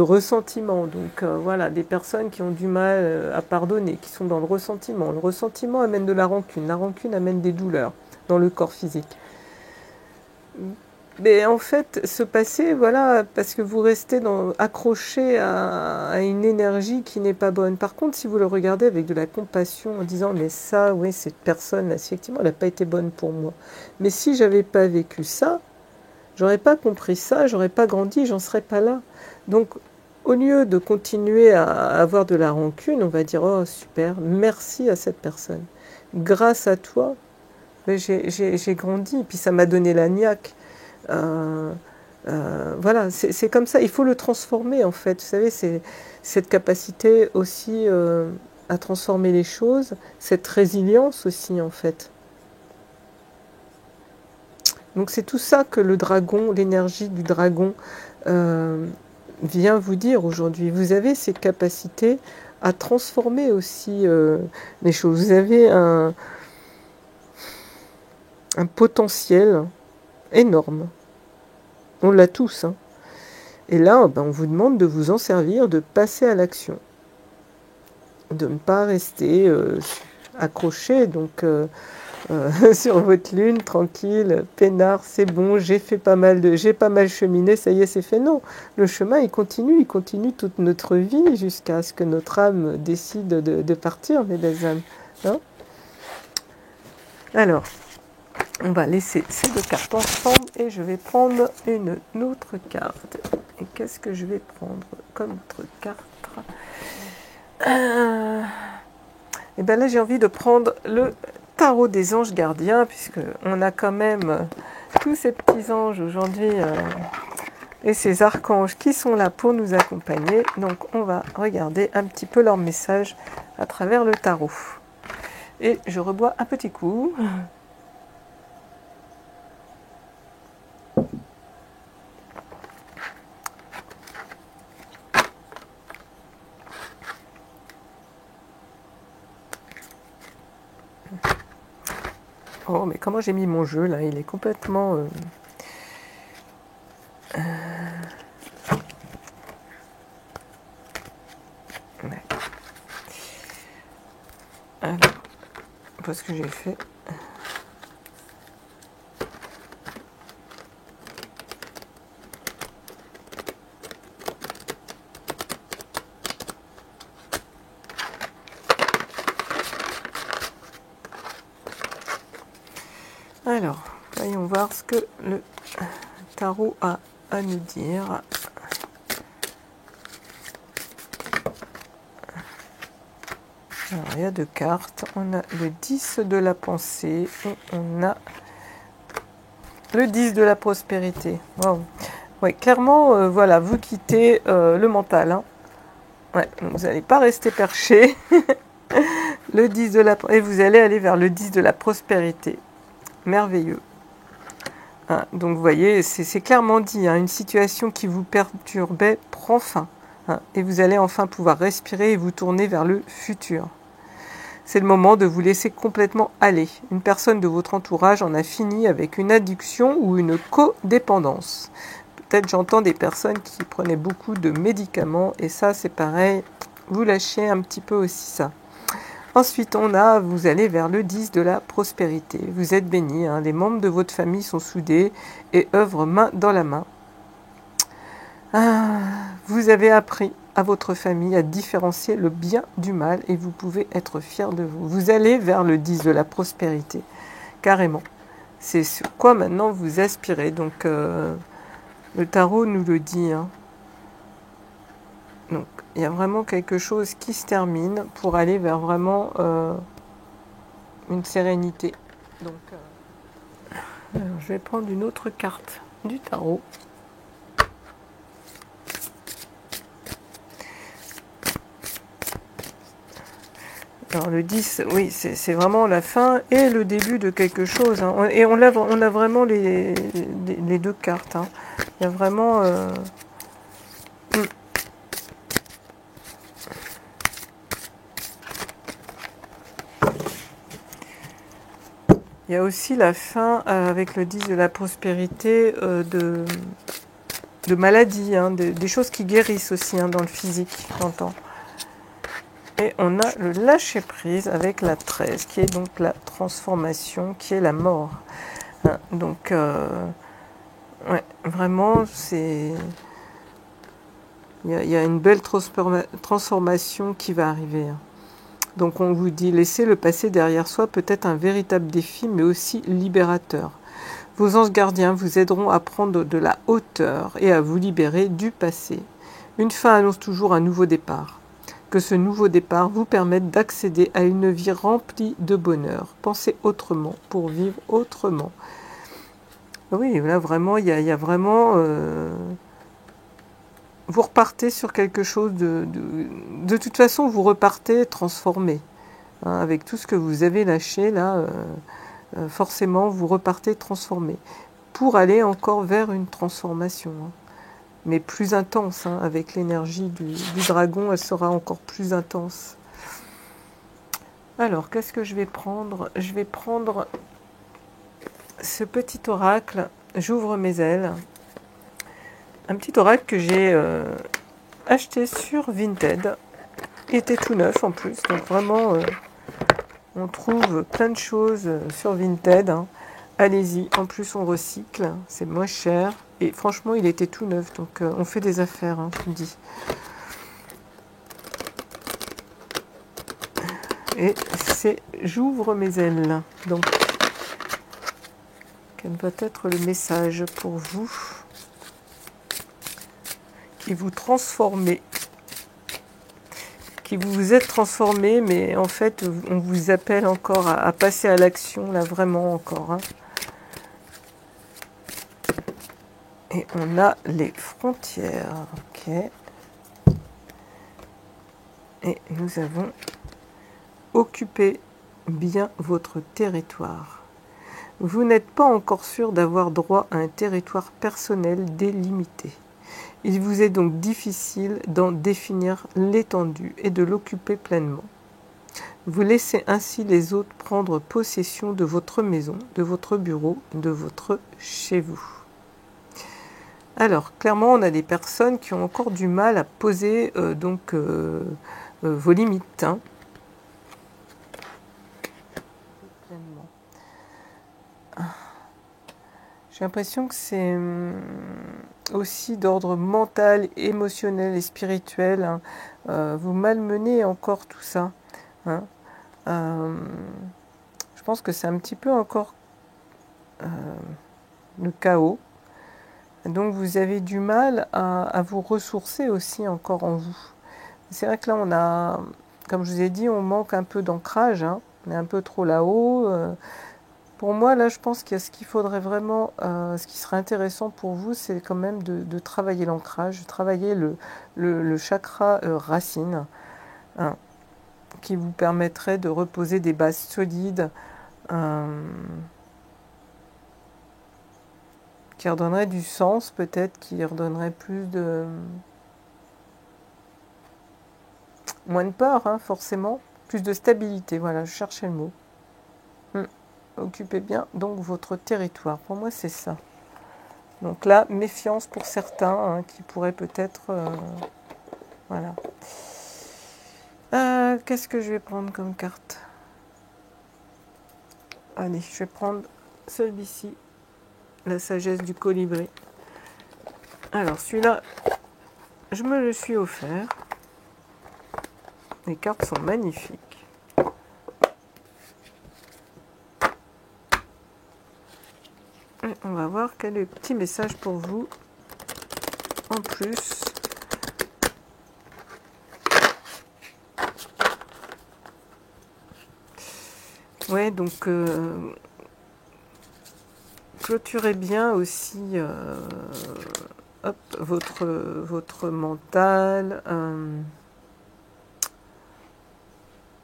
ressentiment, donc voilà, des personnes qui ont du mal à pardonner, qui sont dans le ressentiment amène de la rancune amène des douleurs dans le corps physique. Mais en fait, ce passé, voilà, parce que vous restez accroché à une énergie qui n'est pas bonne. Par contre, si vous le regardez avec de la compassion, en disant, mais ça, oui, cette personne, effectivement, elle n'a pas été bonne pour moi. Mais si j'avais pas vécu ça, j'aurais pas compris ça, j'aurais pas grandi, j'en serais pas là. Donc, au lieu de continuer à avoir de la rancune, on va dire, oh super, merci à cette personne. Grâce à toi, j'ai grandi, puis ça m'a donné la niaque. Voilà, c'est comme ça, il faut le transformer en fait. Vous savez, c'est cette capacité aussi à transformer les choses, cette résilience aussi en fait. Donc c'est tout ça que le dragon, l'énergie du dragon vient vous dire aujourd'hui. Vous avez ces capacités à transformer aussi les choses. Vous avez un potentiel énorme. On l'a tous. Hein. Et là, on vous demande de vous en servir, de passer à l'action. De ne pas rester accroché donc, sur votre lune, tranquille, peinard, c'est bon, j'ai pas mal cheminé, ça y est, c'est fait. Non, le chemin, il continue toute notre vie jusqu'à ce que notre âme décide de partir, mes belles âmes. Hein. Alors, on va laisser ces deux cartes ensemble et je vais prendre une autre carte. Et qu'est-ce que je vais prendre comme autre carte? Et bien là, j'ai envie de prendre le tarot des anges gardiens, puisqu'on a quand même tous ces petits anges aujourd'hui et ces archanges qui sont là pour nous accompagner. Donc, on va regarder un petit peu leur message à travers le tarot. Et je rebois un petit coup. Oh, mais comment j'ai mis mon jeu là? Il est complètement... Ouais. Alors, voilà ce que j'ai fait. voir ce que le tarot a à nous dire. Alors, il y a deux cartes. On a le 10 de la pensée et on a le 10 de la prospérité. Wow. Ouais, clairement, voilà, vous quittez le mental. Hein. Ouais, vous n'allez pas rester perché. Le 10 de la... Et vous allez aller vers le 10 de la prospérité. Merveilleux. Hein, donc, vous voyez, c'est clairement dit. Hein, une situation qui vous perturbait prend fin. Hein, et vous allez enfin pouvoir respirer et vous tourner vers le futur. C'est le moment de vous laisser complètement aller. Une personne de votre entourage en a fini avec une addiction ou une codépendance. Peut-être j'entends des personnes qui prenaient beaucoup de médicaments et ça c'est pareil, vous lâchez un petit peu aussi ça. Ensuite vous allez vers le 10 de la prospérité. Vous êtes bénis, hein, les membres de votre famille sont soudés et œuvrent main dans la main. Vous avez appris à votre famille à différencier le bien du mal et vous pouvez être fiers de vous. Vous allez vers le 10 de la prospérité, carrément. C'est sur quoi maintenant vous aspirez. Donc le tarot nous le dit. Hein. Donc il y a vraiment quelque chose qui se termine pour aller vers vraiment une sérénité. Donc alors, je vais prendre une autre carte du tarot. Alors le 10, oui, c'est vraiment la fin et le début de quelque chose. Hein. Et on a vraiment les deux cartes. Hein. Il y a vraiment... Il y a aussi la fin avec le 10 de la prospérité de maladies, hein, des choses qui guérissent aussi hein, dans le physique, j'entends. Et on a le lâcher-prise avec la 13, qui est donc la transformation, qui est la mort. Hein, donc, ouais, vraiment, c'est... Il y a une belle transformation qui va arriver. Hein. Donc on vous dit, laisser le passé derrière soi peut être un véritable défi, mais aussi libérateur. Vos anges gardiens vous aideront à prendre de la hauteur et à vous libérer du passé. Une fin annonce toujours un nouveau départ. Que ce nouveau départ vous permette d'accéder à une vie remplie de bonheur. Pensez autrement pour vivre autrement. Oui, là vraiment, il y a vraiment... vous repartez sur quelque chose de toute façon, vous repartez transformé. Hein, avec tout ce que vous avez lâché, là, forcément, vous repartez transformé. Pour aller encore vers une transformation. Hein. Mais plus intense, hein, avec l'énergie du dragon, elle sera encore plus intense. Alors, qu'est-ce que je vais prendre? Je vais prendre ce petit oracle, j'ouvre mes ailes. Un petit oracle que j'ai acheté sur Vinted. Il était tout neuf en plus, donc vraiment, on trouve plein de choses sur Vinted. Hein. Allez-y, en plus on recycle, c'est moins cher. Et franchement, il était tout neuf, donc on fait des affaires, hein, je vous dis. Et c'est « J'ouvre mes ailes ». Donc, quel va être le message pour vous qui vous transformez, qui vous êtes transformé, mais en fait, on vous appelle encore à passer à l'action, là, vraiment encore. Hein. Et on a les frontières, ok. Et nous avons occupé bien votre territoire. Vous n'êtes pas encore sûr d'avoir droit à un territoire personnel délimité. Il vous est donc difficile d'en définir l'étendue et de l'occuper pleinement. Vous laissez ainsi les autres prendre possession de votre maison, de votre bureau, de votre chez vous. Alors, clairement, on a des personnes qui ont encore du mal à poser vos limites. Hein. J'ai l'impression que c'est aussi d'ordre mental, émotionnel et spirituel. Hein. Vous malmenez encore tout ça. Hein. Je pense que c'est un petit peu encore le chaos. Donc vous avez du mal à vous ressourcer aussi encore en vous. C'est vrai que là, on a, comme je vous ai dit, on manque un peu d'ancrage, hein. On est un peu trop là-haut. Pour moi, là, je pense que ce qu'il faudrait vraiment, ce qui serait intéressant pour vous, c'est quand même de travailler l'ancrage, de travailler le chakra racine, hein, qui vous permettrait de reposer des bases solides, qui redonnerait du sens peut-être, qui redonnerait plus de... moins de peur, hein, forcément, plus de stabilité, voilà, je cherchais le mot. Occupez bien donc votre territoire, pour moi c'est ça. Donc là, méfiance pour certains, hein, qui pourraient peut-être... voilà. Qu'est-ce que je vais prendre comme carte? Allez, je vais prendre celui-ci, la sagesse du colibri. Alors celui-là, je me le suis offert. Les cartes sont magnifiques. Et on va voir quel est le petit message pour vous en plus. Ouais, donc clôturez bien aussi hop, votre mental.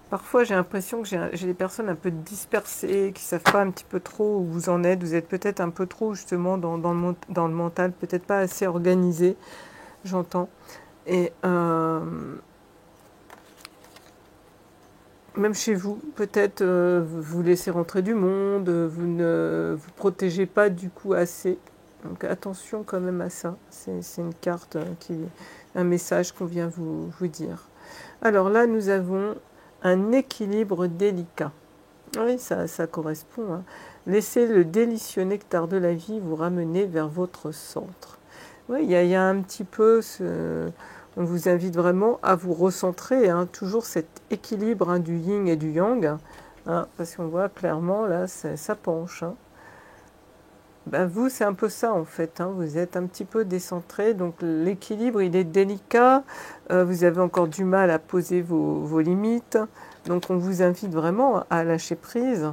Parfois, j'ai l'impression que j'ai des personnes un peu dispersées, qui ne savent pas un petit peu trop où vous en êtes. Vous êtes peut-être un peu trop, justement, dans le mental, peut-être pas assez organisé, j'entends. Et même chez vous, peut-être vous laissez rentrer du monde, vous ne vous protégez pas du coup assez. Donc attention quand même à ça. C'est une carte un message qu'on vient vous dire. Alors là, nous avons un équilibre délicat. Oui, ça correspond, hein. Laissez le délicieux nectar de la vie vous ramener vers votre centre. Oui, il y a un petit peu on vous invite vraiment à vous recentrer, hein, toujours cet équilibre, hein, du yin et du yang, hein, parce qu'on voit clairement là, ça penche, hein. Ben vous, c'est un peu ça en fait, hein, vous êtes un petit peu décentré, donc l'équilibre il est délicat, vous avez encore du mal à poser vos limites, donc on vous invite vraiment à lâcher prise.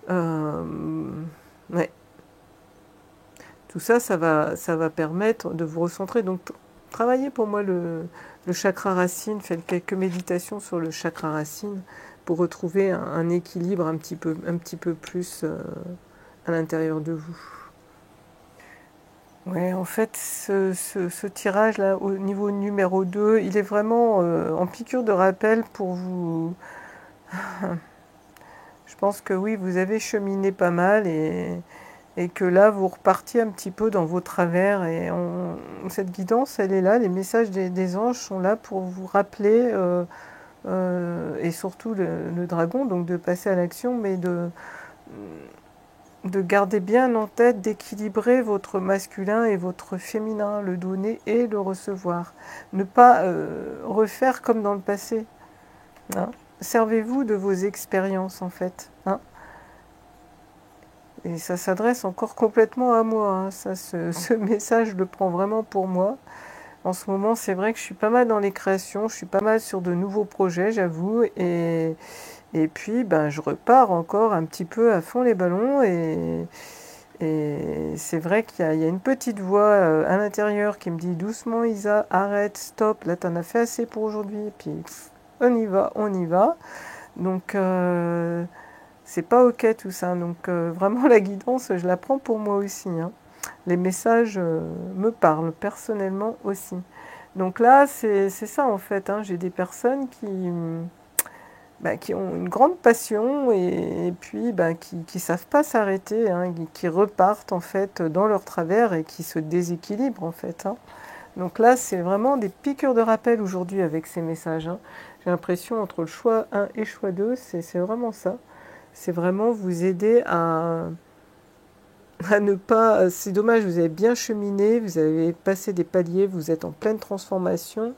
Ouais. Tout ça, ça va permettre de vous recentrer. Donc, travaillez pour moi le chakra racine, faites quelques méditations sur le chakra racine pour retrouver un équilibre un petit peu plus à l'intérieur de vous. Ouais, en fait, ce tirage-là, au niveau numéro 2, il est vraiment en piqûre de rappel pour vous. Je pense que oui, vous avez cheminé pas mal et que là, vous repartiez un petit peu dans vos travers. Et cette guidance, elle est là. Les messages des anges sont là pour vous rappeler, et surtout le dragon, donc de passer à l'action, mais de garder bien en tête, d'équilibrer votre masculin et votre féminin, le donner et le recevoir. Ne pas refaire comme dans le passé, hein. Servez-vous de vos expériences, en fait, hein. Et ça s'adresse encore complètement à moi, hein. Ça, ce message, je le prends vraiment pour moi. En ce moment, c'est vrai que je suis pas mal dans les créations, je suis pas mal sur de nouveaux projets, j'avoue. Et puis, ben, je repars encore un petit peu à fond les ballons. Et c'est vrai qu'il y a une petite voix à l'intérieur qui me dit doucement, Isa, arrête, stop, là, t'en as fait assez pour aujourd'hui. Et puis, on y va, on y va. Donc, c'est pas ok tout ça. Donc vraiment la guidance, je la prends pour moi aussi, hein. Les messages me parlent personnellement aussi. Donc là, c'est ça en fait, hein. J'ai des personnes qui ont une grande passion et puis qui savent pas s'arrêter, hein, qui repartent en fait dans leur travers et qui se déséquilibrent en fait, hein. Donc là, c'est vraiment des piqûres de rappel aujourd'hui avec ces messages, hein. J'ai l'impression entre le choix 1 et choix 2, c'est vraiment ça. C'est vraiment vous aider à ne pas... C'est dommage, vous avez bien cheminé, vous avez passé des paliers, vous êtes en pleine transformation,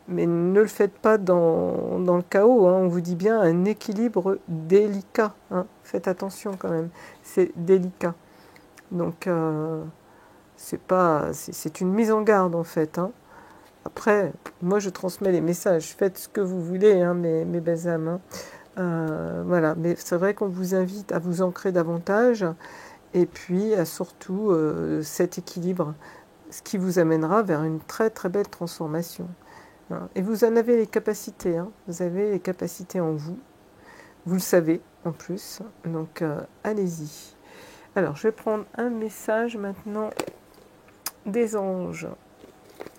mais ne le faites pas dans le chaos, hein. On vous dit bien un équilibre délicat, hein. Faites attention quand même, c'est délicat. Donc, c'est une mise en garde, en fait. Hein. Après, moi, je transmets les messages. Faites ce que vous voulez, hein, mes belles âmes. Hein. Voilà, mais c'est vrai qu'on vous invite à vous ancrer davantage et puis à surtout cet équilibre, ce qui vous amènera vers une très très belle transformation. Hein. Et vous en avez les capacités, hein. Vous avez les capacités en vous, vous le savez en plus, donc allez-y. Alors, je vais prendre un message maintenant des anges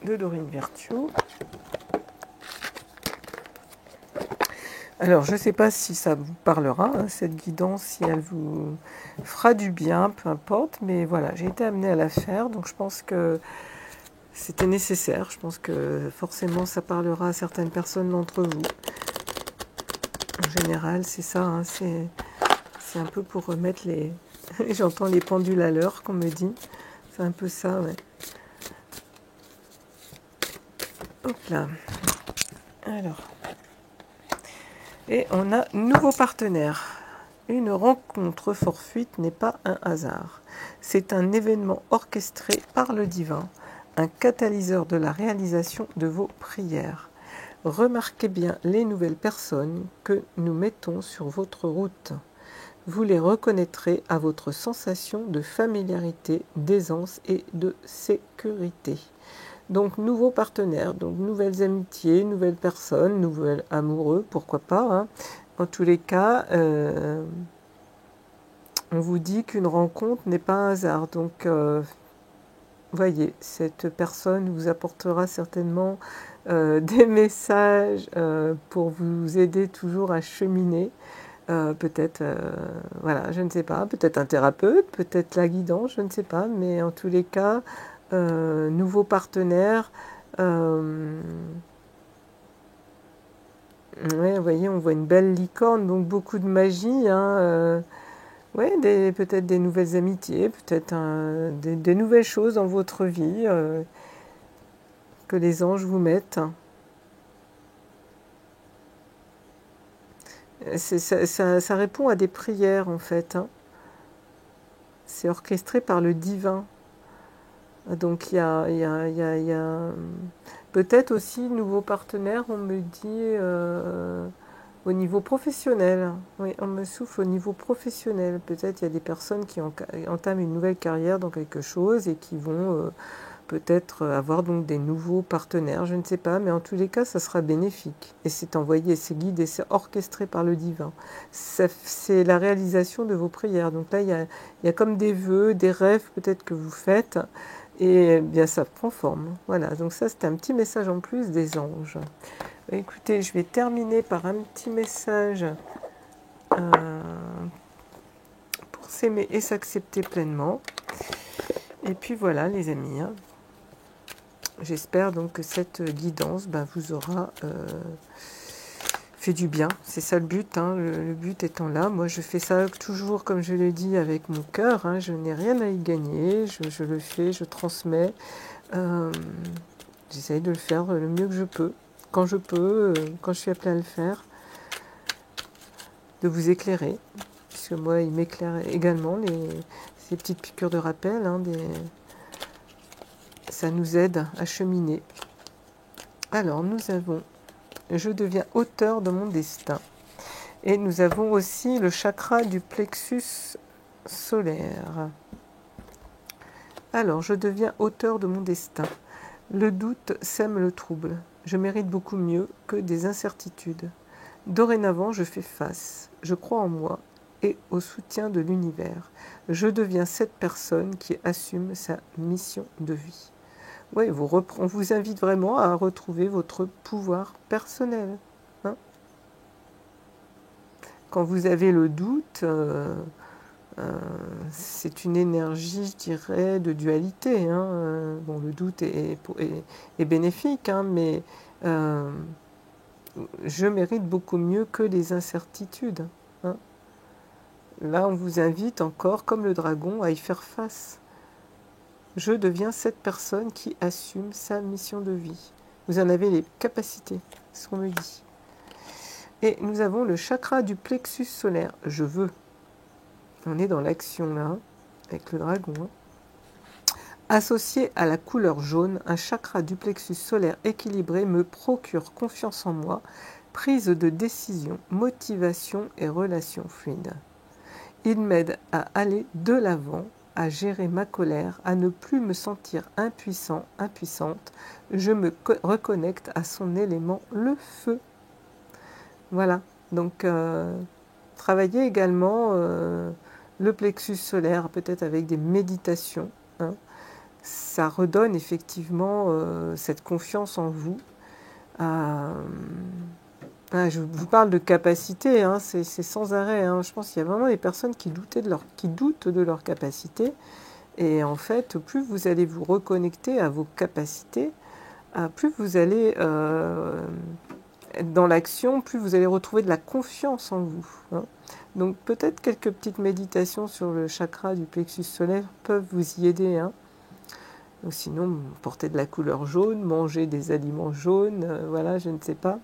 de Dorine Virtue. Alors, je ne sais pas si ça vous parlera, hein, cette guidance, si elle vous fera du bien, peu importe, mais voilà, j'ai été amenée à la faire, donc je pense que c'était nécessaire, je pense que forcément ça parlera à certaines personnes d'entre vous. En général, c'est ça, hein, c'est un peu pour remettre les... J'entends les pendules à l'heure, qu'on me dit, c'est un peu ça, ouais. Hop là. Alors... Et on a nouveau partenaire. Une rencontre fortuite n'est pas un hasard. C'est un événement orchestré par le divin, un catalyseur de la réalisation de vos prières. Remarquez bien les nouvelles personnes que nous mettons sur votre route. Vous les reconnaîtrez à votre sensation de familiarité, d'aisance et de sécurité. Donc, nouveaux partenaires, donc nouvelles amitiés, nouvelles personnes, nouveaux amoureux, pourquoi pas. Hein. En tous les cas, on vous dit qu'une rencontre n'est pas un hasard. Donc, voyez, cette personne vous apportera certainement des messages pour vous aider toujours à cheminer. Peut-être, voilà, je ne sais pas, peut-être un thérapeute, peut-être la guidance, je ne sais pas, mais en tous les cas, nouveaux partenaires. Ouais, vous voyez, on voit une belle licorne, donc beaucoup de magie. Hein, ouais, peut-être des nouvelles amitiés, peut-être des nouvelles choses dans votre vie que les anges vous mettent. Ça répond à des prières, en fait. Hein. C'est orchestré par le divin. Donc il y a peut-être aussi nouveaux partenaires, on me dit au niveau professionnel. Oui, on me souffle au niveau professionnel. Peut-être il y a des personnes qui entament une nouvelle carrière dans quelque chose et qui vont peut-être avoir donc des nouveaux partenaires, je ne sais pas, mais en tous les cas, ça sera bénéfique. Et c'est envoyé, c'est guidé, c'est orchestré par le divin. C'est la réalisation de vos prières. Donc là, il y a comme des vœux, des rêves peut-être que vous faites. Et bien ça prend forme. Voilà, donc ça c'était un petit message en plus des anges. Écoutez, je vais terminer par un petit message pour s'aimer et s'accepter pleinement. Et puis voilà les amis. Hein. J'espère donc que cette guidance vous aura fait du bien. C'est ça le but, hein. Le but étant là. Moi je fais ça toujours comme je le dis avec mon cœur. Hein. Je n'ai rien à y gagner. Je le fais, je transmets. J'essaye de le faire le mieux que je peux. Quand je peux, quand je suis appelée à le faire. De vous éclairer. Puisque moi il m'éclaire également. Ces petites piqûres de rappel. Hein, ça nous aide à cheminer. Alors nous avons... Je deviens auteur de mon destin. Et nous avons aussi le chakra du plexus solaire. Alors, je deviens auteur de mon destin. Le doute sème le trouble. Je mérite beaucoup mieux que des incertitudes. Dorénavant, je fais face. Je crois en moi et au soutien de l'univers. Je deviens cette personne qui assume sa mission de vie. Oui, on vous invite vraiment à retrouver votre pouvoir personnel. Hein. Quand vous avez le doute, c'est une énergie, je dirais, de dualité. Hein. Bon, le doute est bénéfique, hein, mais je mérite beaucoup mieux que les incertitudes. Hein. Là, on vous invite encore, comme le dragon, à y faire face. Je deviens cette personne qui assume sa mission de vie. Vous en avez les capacités, c'est ce qu'on me dit. Et nous avons le chakra du plexus solaire. Je veux. On est dans l'action là. avec le dragon. Hein. Associé à la couleur jaune, un chakra du plexus solaire équilibré me procure confiance en moi, prise de décision, motivation et relations fluides. Il m'aide à aller de l'avant, à gérer ma colère, à ne plus me sentir impuissant, impuissante. Je me reconnecte à son élément, le feu. Voilà, donc travailler également le plexus solaire, peut-être avec des méditations. Hein. Ça redonne effectivement cette confiance en vous. Je vous parle de capacité, hein, c'est sans arrêt. Hein. Je pense qu'il y a vraiment des personnes qui doutent de leur capacité. Et en fait, plus vous allez vous reconnecter à vos capacités, plus vous allez être dans l'action, plus vous allez retrouver de la confiance en vous. Hein. Donc peut-être quelques petites méditations sur le chakra du plexus solaire peuvent vous y aider. Hein. Ou sinon, porter de la couleur jaune, manger des aliments jaunes, voilà, je ne sais pas.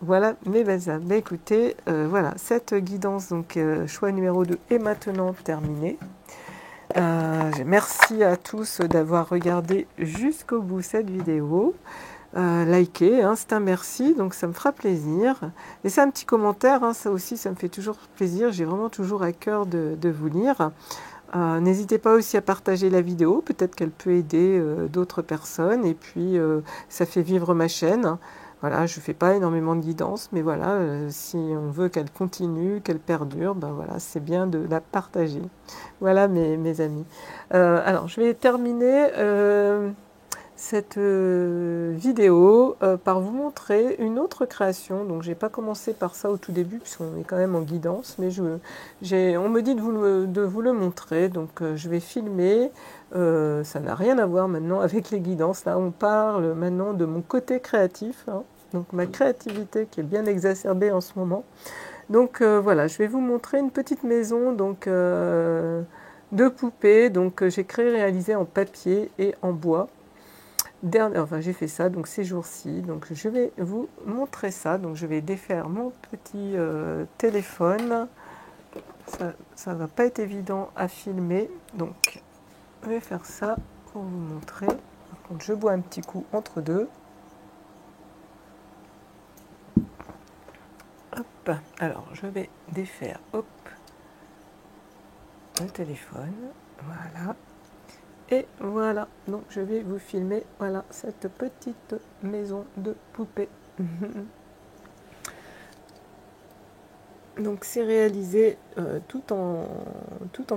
Voilà mes bases. Mais écoutez, voilà, cette guidance, donc choix numéro 2 est maintenant terminée. Merci à tous d'avoir regardé jusqu'au bout cette vidéo. Likez, hein, c'est un merci, donc ça me fera plaisir. Laissez un petit commentaire, hein, ça aussi, ça me fait toujours plaisir. J'ai vraiment toujours à cœur de vous lire. N'hésitez pas aussi à partager la vidéo, peut-être qu'elle peut aider d'autres personnes, et puis ça fait vivre ma chaîne. Voilà, je ne fais pas énormément de guidance, mais voilà, si on veut qu'elle continue, qu'elle perdure, ben voilà, c'est bien de la partager. Voilà mes amis. Alors, je vais terminer cette vidéo par vous montrer une autre création. Donc j'ai pas commencé par ça au tout début puisqu'on est quand même en guidance, mais on me dit de vous le montrer, donc je vais filmer. Ça n'a rien à voir maintenant avec les guidances. Là on parle maintenant de mon côté créatif, hein, donc ma créativité qui est bien exacerbée en ce moment. Donc voilà, je vais vous montrer une petite maison donc de poupées, donc j'ai créé et réalisé en papier et en bois. Enfin, j'ai fait ça donc ces jours-ci, donc je vais vous montrer ça. Donc je vais défaire mon petit téléphone. Ça va pas être évident à filmer, donc je vais faire ça pour vous montrer. Par contre, je bois un petit coup entre deux. Hop, alors je vais défaire, hop, le téléphone, voilà. Et voilà, donc je vais vous filmer, voilà, cette petite maison de poupée. Donc c'est réalisé tout en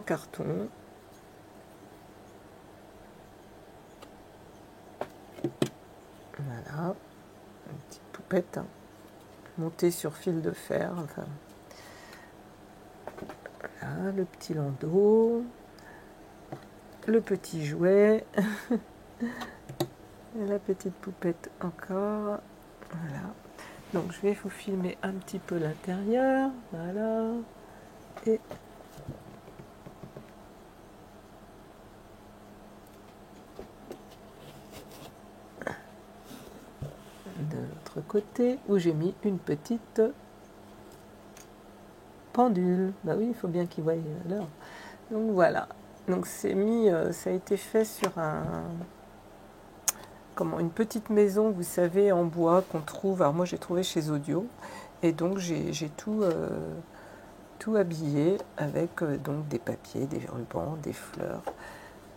carton. Voilà, une petite poupette, hein, montée sur fil de fer. Enfin, voilà, le petit landau. Le petit jouet, et la petite poupette encore, voilà. Donc je vais vous filmer un petit peu l'intérieur, voilà, et de l'autre côté où j'ai mis une petite pendule. Bah oui, il faut bien qu'ils voient l'heure. Donc voilà. Donc c'est mis, ça a été fait sur une petite maison, vous savez, en bois qu'on trouve. Alors moi j'ai trouvé chez Audio, et donc j'ai tout habillé avec donc des papiers, des rubans, des fleurs.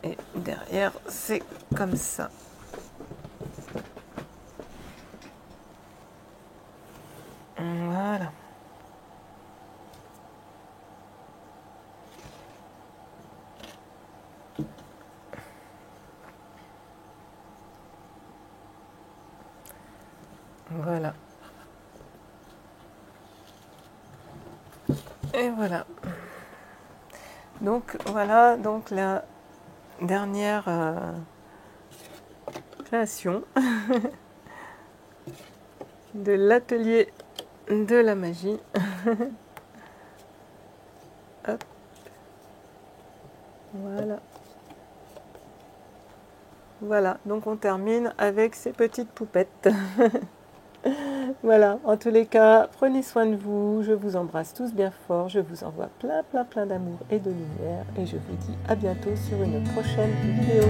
Et derrière c'est comme ça. Voilà. Voilà. Et voilà. Donc voilà, donc la dernière création de l'atelier de la magie. Hop. Voilà. Voilà, donc on termine avec ces petites poupettes. Voilà, en tous les cas, prenez soin de vous, je vous embrasse tous bien fort, je vous envoie plein d'amour et de lumière et je vous dis à bientôt sur une prochaine vidéo.